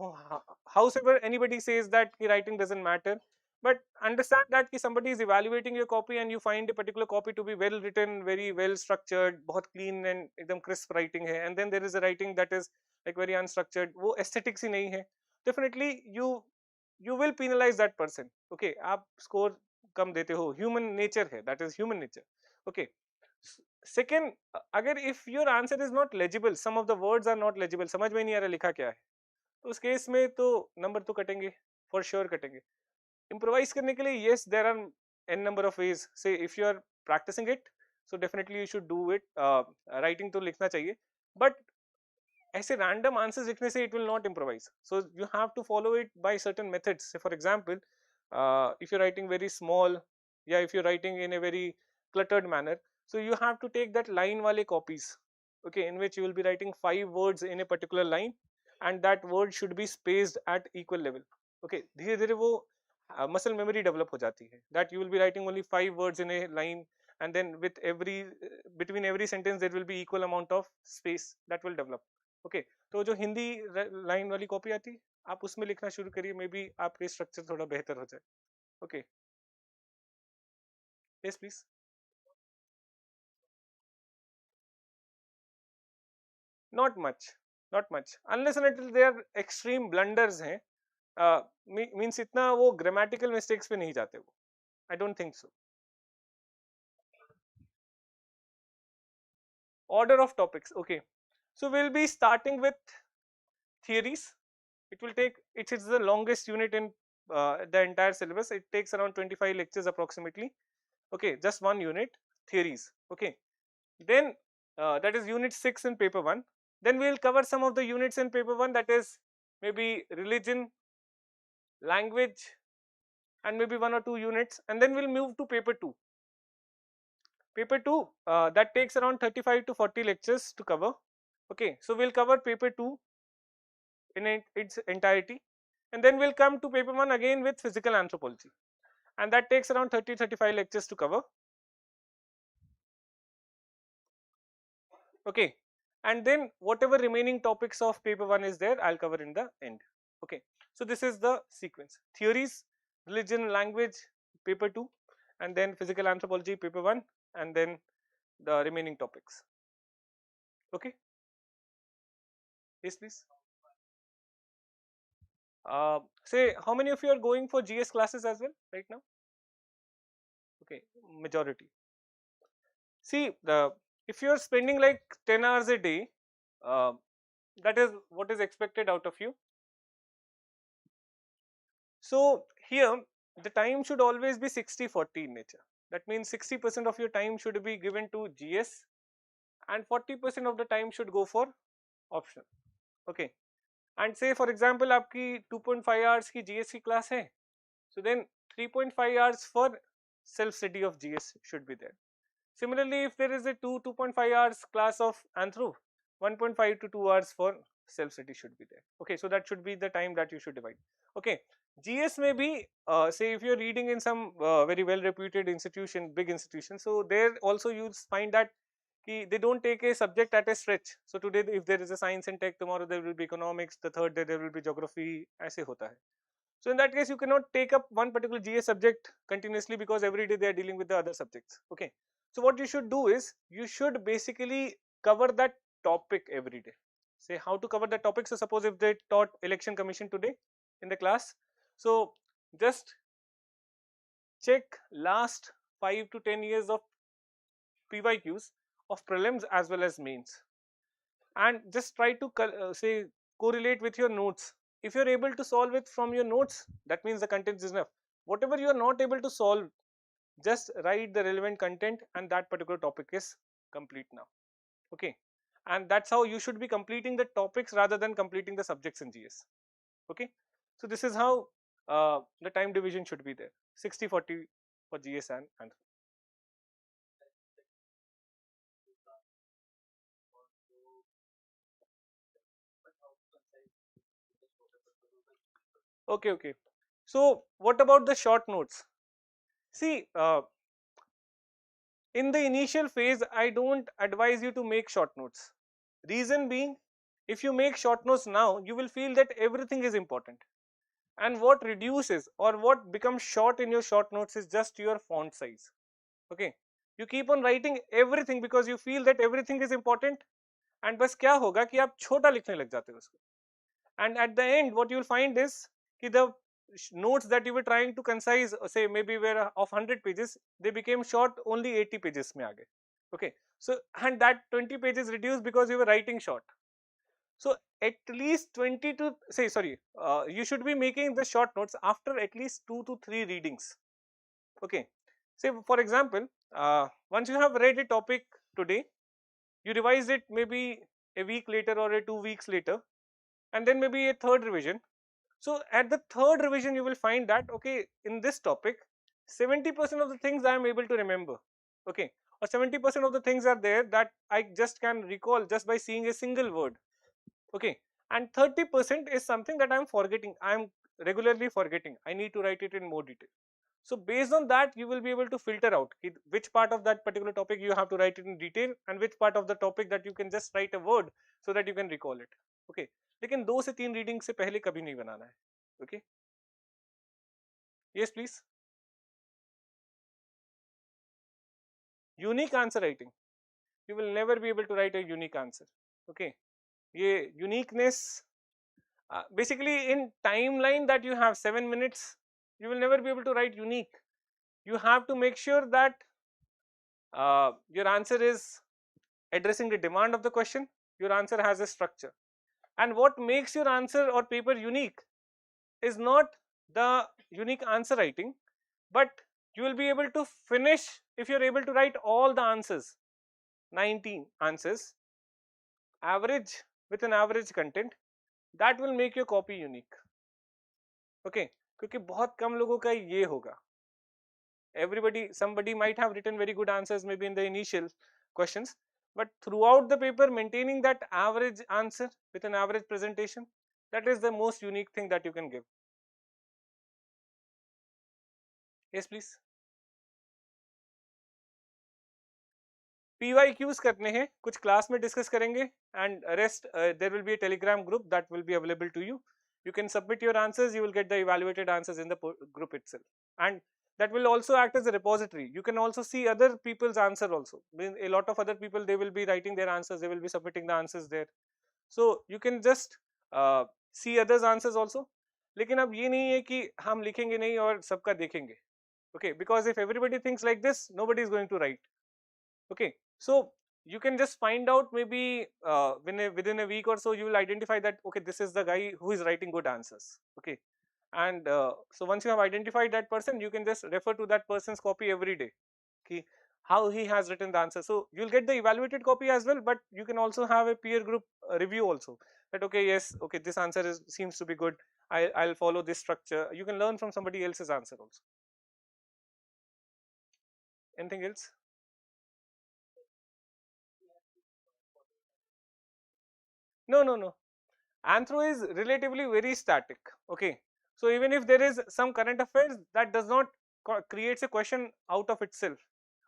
howsoever anybody says that writing doesn't matter, but understand that कि somebody is evaluating your copy and you find a particular copy to be well written, very well structured, बहुत clean and एकदम crisp writing है, and then there is a writing that is like very unstructured, वो aesthetics ही नहीं है, definitely you will penalize that person. Okay, आप score कम देते हो, human nature है, that is human nature. Okay, second, अगर if your answer is not legible, some of the words are not legible, समझ में नहीं आ रहा लिखा क्या है, तो उस केस में तो नंबर तो कटेंगे, for sure कटेंगे. Improvise करने के लिए yes, there are n number of ways. Say if you are practicing it, so definitely you should do it. Writing तो लिखना चाहिए, but ऐसे random answers लिखने से it will not improvise. So you have to follow it by certain methods. Say for example, if you're writing very small, yeah, if you're writing in a very cluttered manner, so you have to take that line wale copies, okay, in which you will be writing 5 words in a particular line, and that word should be spaced at equal level. Okay, धीरे धीरे वो muscle memory develop हो जाती है, that you will be writing only 5 words in a line, and then with every between every sentence there will be equal amount of space that will develop. Okay तो जो Hindi line वाली copy आती है आप उसमें लिखना शुरू करिए, मे बी आपके स्ट्रक्चर थोड़ा बेहतर हो जाए. Okay, yes please. Not much, not much unless and until they are extreme blunders हैं, मींस इतना वो ग्रामेटिकल मिस्टेक्स पे नहीं जाते वो, I don't think so. Order of topics, okay, so we'll be starting with theories. It will take, it's the longest unit in the entire syllabus. It takes around 25 lectures approximately. Okay, just one unit, theories. Okay, then that is unit 6 in paper 1. Then we will cover some of the units in paper 1, that is maybe religion, language, and maybe 1 or 2 units, and then we'll move to paper 2. Paper 2 that takes around 35 to 40 lectures to cover. Okay, so we'll cover paper 2 in its entirety, and then we'll come to paper 1 again with physical anthropology, and that takes around 30-35 lectures to cover. Okay, and then whatever remaining topics of paper 1 is there, I'll cover in the end. Okay, so this is the sequence: theories, religion, language, paper 2, and then physical anthropology, paper 1, and then the remaining topics. Okay, yes please. Say how many of you are going for GS classes as well right now? Okay, majority. See, if you are spending like 10 hours a day, uh, that is what is expected out of you. So here the time should always be 60-40 in nature. That means 60% of your time should be given to GS and 40% of the time should go for optional. Okay, and say for example आपकी 2.5 hours की GS की class है, so then 3.5 hours for self study of GS should be there. Similarly, if there is a 2.5 hours class of Anthro, 1.5 to 2 hours for self study should be there. Okay, so that should be the time that you should divide. Okay, GS may be say if you're reading in some very well reputed institution, big institution, so there also you find that they don't take a subject at a stretch. So today if there is a science and tech, tomorrow there will be economics, the third day there will be geography, ऐसे होता है. So in that case you cannot take up one particular GS subject continuously because every day they are dealing with the other subjects. Okay, so what you should do is you should basically cover that topic every day. Say how to cover that topic. So suppose if they taught election commission today in the class, so just check last 5 to 10 years of PYQs of prelims as well as mains, and just try to say correlate with your notes. If you're able to solve it from your notes, that means the content is enough. Whatever you are not able to solve, just write the relevant content and that particular topic is complete now. Okay, and that's how you should be completing the topics rather than completing the subjects in GS. Okay, so this is how the time division should be there, 60-40 for GS and okay, okay. So what about the short notes? See, in the initial phase, I don't advise you to make short notes. Reason being, if you make short notes now, you will feel that everything is important. and what reduces or what becomes short in your short notes is just your font size. Okay, you keep on writing everything because you feel that everything is important, and बस क्या होगा कि आप छोटा लिखने लग जाते हो उसको, and at the end what you will find is कि the notes that you were trying to concise, say maybe were of 100 pages, they became short only 80 pages में आ गए. Okay, so and that 20 pages reduced because you were writing short. So at least 20 to say sorry, you should be making the short notes after at least 2 to 3 readings. Okay, say for example, once you have read a topic today, you revise it maybe a week later or a 2 weeks later, and then maybe a third revision. So at the third revision you will find that okay, in this topic 70% of the things I am able to remember. Okay, or 70% of the things are there that I just can recall just by seeing a single word. Okay, and 30% is something that I'm forgetting, I'm regularly forgetting, I need to write it in more detail. So based on that you will be able to filter out which part of that particular topic you have to write it in detail and which part of the topic that you can just write a word so that you can recall it. Okay, लेकिन 2 से 3 reading से पहले कभी नहीं बनाना है. Okay, yes please. Unique answer writing, you will never be able to write a unique answer. Okay, ये uniqueness, basically in timeline that you have 7 minutes, you will never be able to write unique. You have to make sure that your answer is addressing the demand of the question, your answer has a structure, and what makes your answer or paper unique is not the unique answer writing, but you will be able to finish if you're able to write all the answers, 19 answers, average with an average content, that will make your copy unique. Okay, क्योंकि बहुत कम लोगों का ये होगा. Somebody might have written very good answers maybe in the initial questions, but throughout the paper maintaining that average answer with an average presentation, that is the most unique thing that you can give. Yes please. PYQs करने हैं, कुछ class में discuss करेंगे, and rest there will be a telegram group that will be available to you. You can submit your answers, you will get the evaluated answers in the group itself, and that will also act as a repository. You can also see other people's answer also. A lot of other people, they will be writing their answers, they will be submitting the answers there, so you can just see others answers also. लेकिन अब ये नहीं है कि हम लिखेंगे नहीं और सबका देखेंगे. Okay, because if everybody thinks like this, nobody is going to write. Okay, so you can just find out maybe within a week or so you will identify that okay, this is the guy who is writing good answers. Okay, and so once you have identified that person, you can just refer to that person's copy every day, okay, how he has written the answer. So you'll get the evaluated copy as well, but you can also have a peer group review also, that okay, yes, okay, this answer seems to be good, I'll follow this structure. You can learn from somebody else's answer also. Anything else? No. Anthro is relatively very static. Okay, so even if there is some current affairs, that does not creates a question out of itself.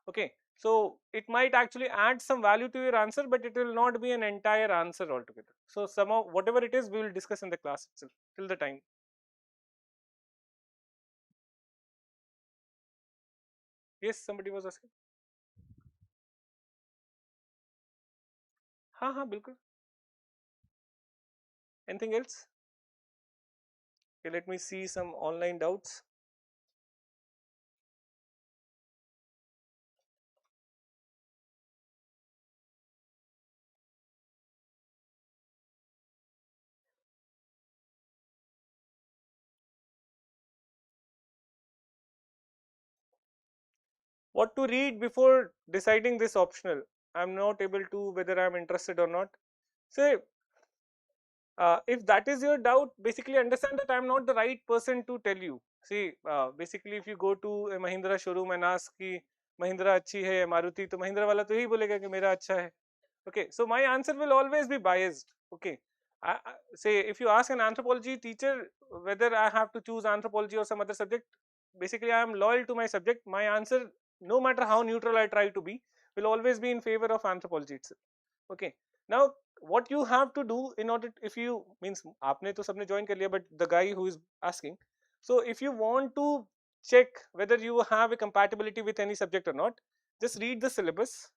Okay, so it might actually add some value to your answer, but it will not be an entire answer altogether. So some of whatever it is, we will discuss in the class itself till the time. Yes, somebody was asking. हाँ बिल्कुल. Anything else? Okay, let me see some online doubts. What to read before deciding this optional? I'm not able to whether I'm interested or not. Say, if that is your doubt, basically understand that I'm not the right person to tell you. See, basically if you go to a Mahindra showroom and ask कि Mahindra अच्छी है या Maruti, तो Mahindra वाला तो यही बोलेगा कि मेरा अच्छा है. Okay, so my answer will always be biased. Okay, say if you ask an anthropology teacher whether I have to choose anthropology or some other subject, basically I am loyal to my subject. My answer, no matter how neutral I try to be, will always be in favor of anthropology itself. Okay, now what you have to do in order, if you means आपने तो सबने join कर लिया, but the guy who is asking, so if you want to check whether you have a compatibility with any subject or not, just read the syllabus,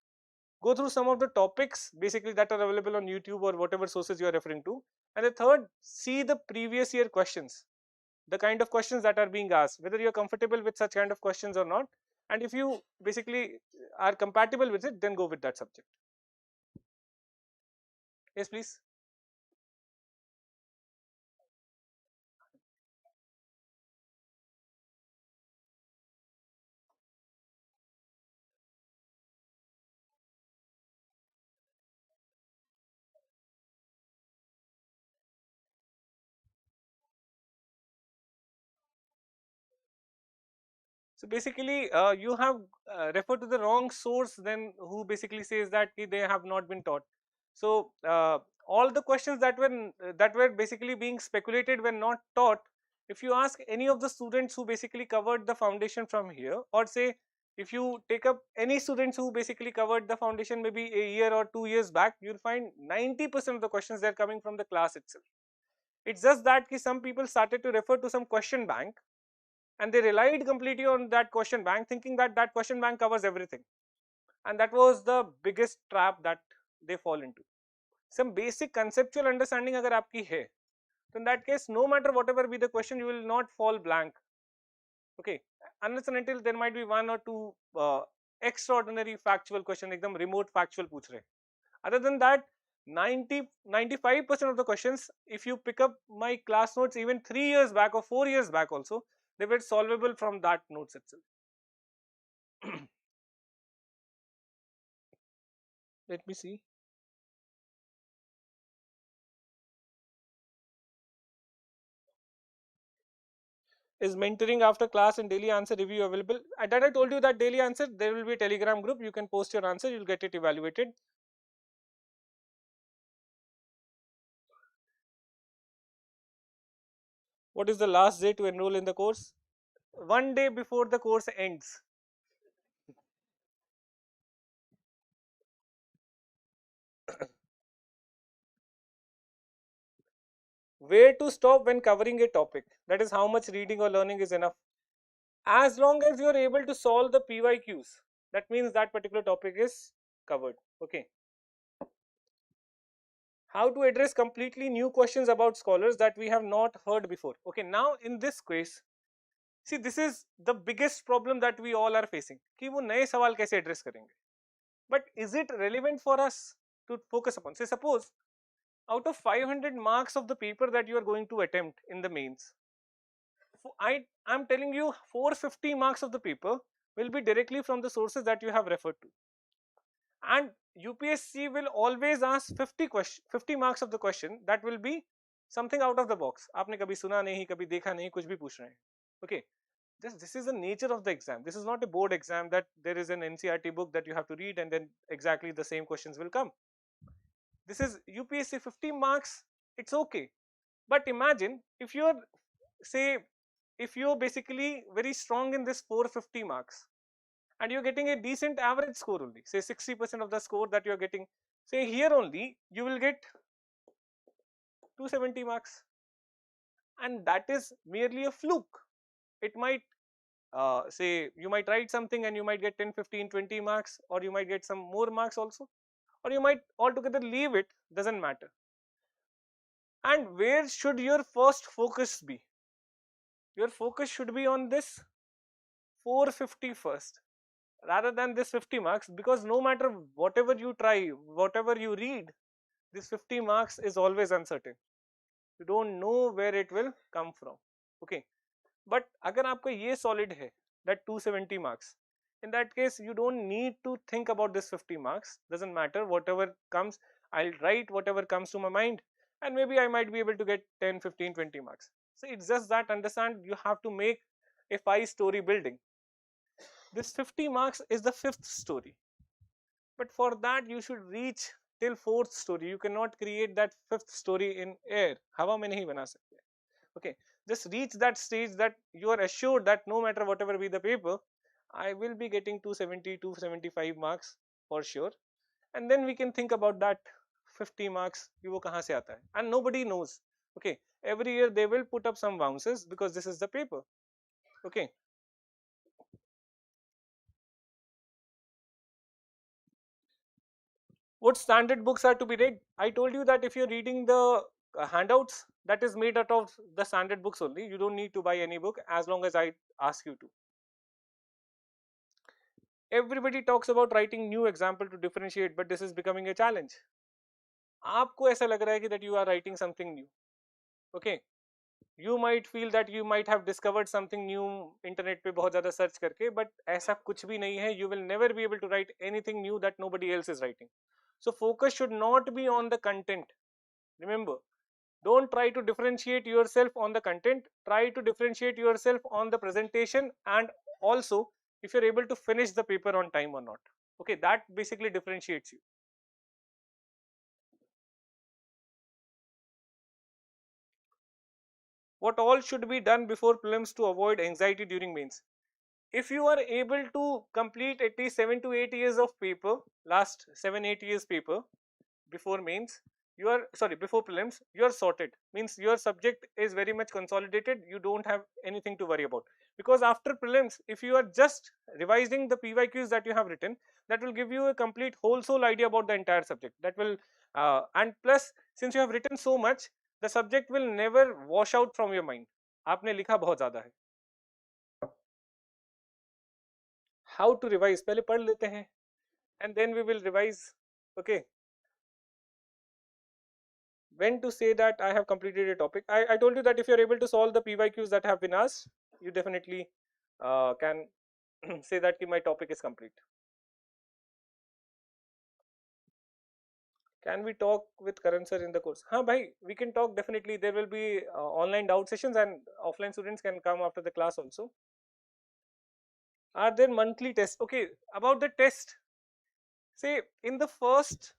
go through some of the topics basically that are available on YouTube or whatever sources you are referring to, and the third, see the previous year questions, the kind of questions that are being asked, whether you are comfortable with such kind of questions or not, and if you basically are compatible with it, then go with that subject. Yes, please. So basically, you have referred to the wrong source then, who basically says that they have not been taught. So all the questions that were basically being speculated were not taught. If you ask any of the students who basically covered the foundation from here, or say if you take up any students who basically covered the foundation maybe a year or 2 years back, you'll find 90% of the questions they're coming from the class itself. It's just that some people started to refer to some question bank, and they relied completely on that question bank, thinking that that question bank covers everything, and that was the biggest trap that they fall into. Some basic conceptual understanding agar aapki hai, so in that case, no matter whatever be the question, you will not fall blank. Okay, unless and until there might be one or two extraordinary factual question, ekdam remote factual पूछ रहे. Other than that, 90-95% of the questions, if you pick up my class notes even 3 years back or 4 years back also, they were solvable from that notes itself. Let me see. Is mentoring after class and daily answer review available? That I told you that daily answer, there will be a Telegram group. You can post your answer, you'll get it evaluated. What is the last day to enroll in the course? One day before the course ends. Where to stop when covering a topic? That is how much reading or learning is enough. As long as you are able to solve the PYQs, that means that particular topic is covered. Okay. How to address completely new questions about scholars that we have not heard before. Okay, now in this case, see, this is the biggest problem that we all are facing कि वो नए सवाल कैसे address करेंगे. But is it relevant for us to focus upon? Say suppose out of 500 marks of the paper that you are going to attempt in the mains, I'm telling you 450 marks of the paper will be directly from the sources that you have referred to, and UPSC will always ask 50 marks of the question that will be something out of the box. आपने कभी सुना नहीं, कभी देखा नहीं, कुछ भी पूछ रहे हैं. Okay, this is the nature of the exam. This is not a board exam that there is an NCERT book that you have to read and then exactly the same questions will come. This is UPSC 50 marks. It's okay, but imagine if you're, say, if you're basically very strong in this 450 marks and you're getting a decent average score only, say 60% of the score that you're getting, say here only you will get 270 marks, and that is merely a fluke. It might say you might write something and you might get 10, 15, 20 marks, or you might get some more marks also, or you might altogether leave it, doesn't matter. And where should your first focus be? Your focus should be on this 450 first rather than this 50 marks, because no matter whatever you try, whatever you read, this 50 marks is always uncertain. You don't know where it will come from. Okay, but agar aapko ye solid hai that 270 marks, in that case you don't need to think about this 50 marks. Doesn't matter, whatever comes, I'll write whatever comes to my mind, and maybe I might be able to get 10, 15, 20 marks. So it's just that, understand, you have to make a 5-story building. This 50 marks is the 5th story, but for that you should reach till 4th story. You cannot create that 5th story in air. हवा में नहीं बना सकते. Okay, just reach that stage that you are assured that no matter whatever be the paper, I will be getting 270, 275 marks for sure, and then we can think about that 50 marks कि वो कहाँ से आता है, and nobody knows. Okay, every year they will put up some bounces because this is the paper. Okay, what standard books are to be read? I told you that if you're reading the handouts, that is made out of the standard books only. You don't need to buy any book as long as I ask you to. Everybody talks about writing new example to differentiate, but this is becoming a challenge. आपको ऐसा लग रहा है कि that you are writing something new. Okay, you might feel that you might have discovered something new internet पे बहुत ज़्यादा search करके, but ऐसा कुछ भी नहीं है. You will never be able to write anything new that nobody else is writing. So focus should not be on the content. Remember, don't try to differentiate yourself on the content. Try to differentiate yourself on the presentation, and also if you're able to finish the paper on time or not. Okay, that basically differentiates you. What all should be done before prelims to avoid anxiety during mains? If you are able to complete at least 7 to 8 years of paper, last 7-8 years paper before mains, you are sorry before prelims, you are sorted. Means your subject is very much consolidated. You don't have anything to worry about, because after prelims, if you are just revising the PYQs that you have written, that will give you a complete whole soul idea about the entire subject. That will and plus, since you have written so much, the subject will never wash out from your mind. आपने लिखा बहुत ज़्यादा है. How to revise? पहले पढ़ लेते हैं, and then we will revise. Okay. When to say that I have completed a topic? I told you that if you're able to solve the PYQs that have been asked, you definitely can say that my topic is complete. Can we talk with Karan sir in the course? हाँ भाई, we can talk definitely. There will be online doubt sessions, and offline students can come after the class also. Are there monthly tests? Okay, about the test. Say in the first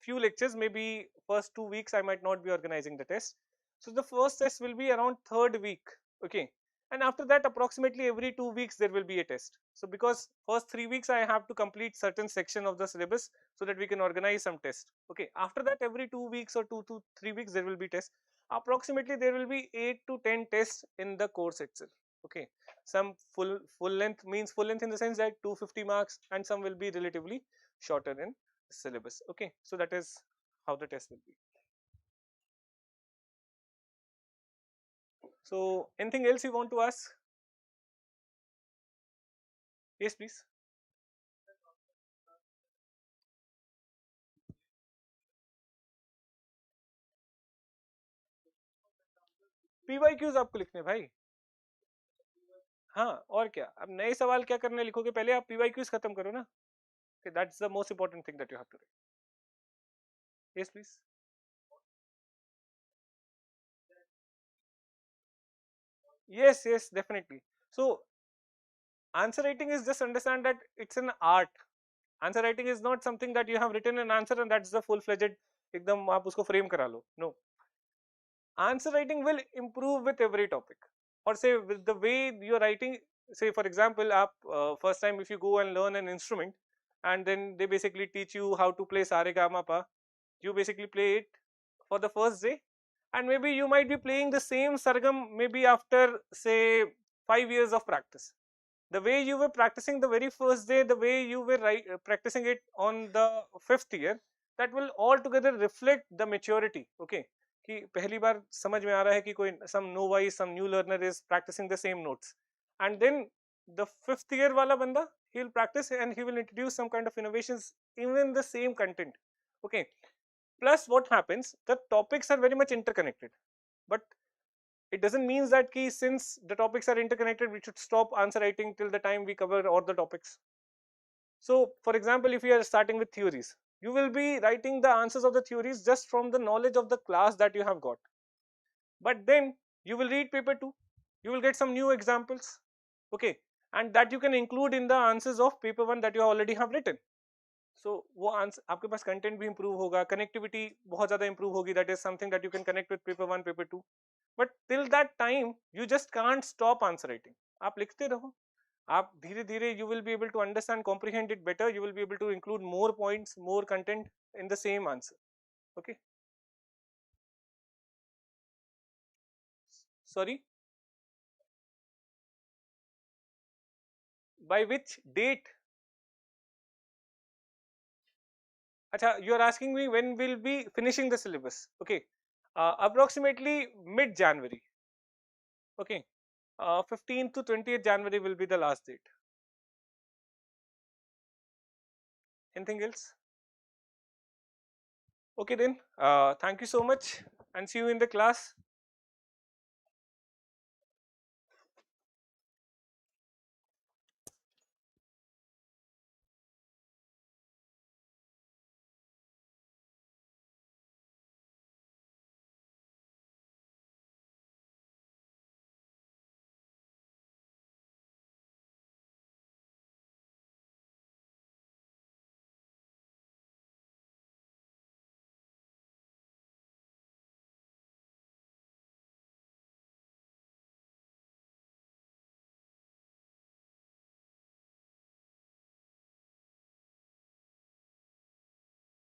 few lectures, maybe first 2 weeks, I might not be organizing the test. So the first test will be around third week. Okay, and after that, approximately every 2 weeks there will be a test. So because first 3 weeks I have to complete certain section of the syllabus so that we can organize some tests. Okay, after that, every 2 weeks or 2 to 3 weeks there will be tests. Approximately there will be 8 to 10 tests in the course itself. Okay, some full length, means full length in the sense that 250 marks, and some will be relatively shorter in syllabus. Okay, so that is how the test will be. So anything else you want to ask? Yes, please. PYQs आपको लिखने भाई. हाँ, और क्या, अब नए सवाल क्या करने लिखोगे, पहले आप PYQs खत्म करो ना. Okay, that's the most important thing that you have to do. Yes, please. Yes, yes, definitely. So answer writing is, just understand that it's an art. Answer writing is not something that you have written an answer and that's the full-fledged एकदम आप उसको frame करा लो. No. Answer writing will improve with every topic, or say with the way you're writing. Say for example, first time if you go and learn an instrument, and then they basically teach you how to play sare ga ma pa, you basically play it for the first day, and maybe you might be playing the same sargam maybe after say 5 years of practice. The way you were practicing the very first day, the way you were practicing it on the 5th year, that will altogether reflect the maturity. Okay, कि पहली बार समझ में आ रहा है कि कोई some novice, some new learner is practicing the same notes, and then the 5th year वाला बंदा, he will practice and he will introduce some kind of innovations even the same content. Okay, plus what happens, the topics are very much interconnected, but it doesn't mean that ki, since the topics are interconnected, we should stop answer writing till the time we cover all the topics. So for example, if you are starting with theories, you will be writing the answers of the theories just from the knowledge of the class that you have got, but then you will read paper 2, you will get some new examples. Okay, and that you can include in the answers of paper 1 that you already have written. So वो answer आपके पास content भी improve होगा, connectivity बहुत ज्यादा improve होगी. That is something that you can connect with paper 1, paper 2. But till that time you just can't stop answer writing. आप लिखते रहो, आप धीरे धीरे you will be able to understand, comprehend it better. You will be able to include more points, more content in the same answer. Okay. Sorry, by which date? Acha, you are asking me when we'll be finishing the syllabus. Okay, approximately mid January. Okay, 15th to 20th January will be the last date. Anything else? Okay then. Thank you so much, and see you in the class.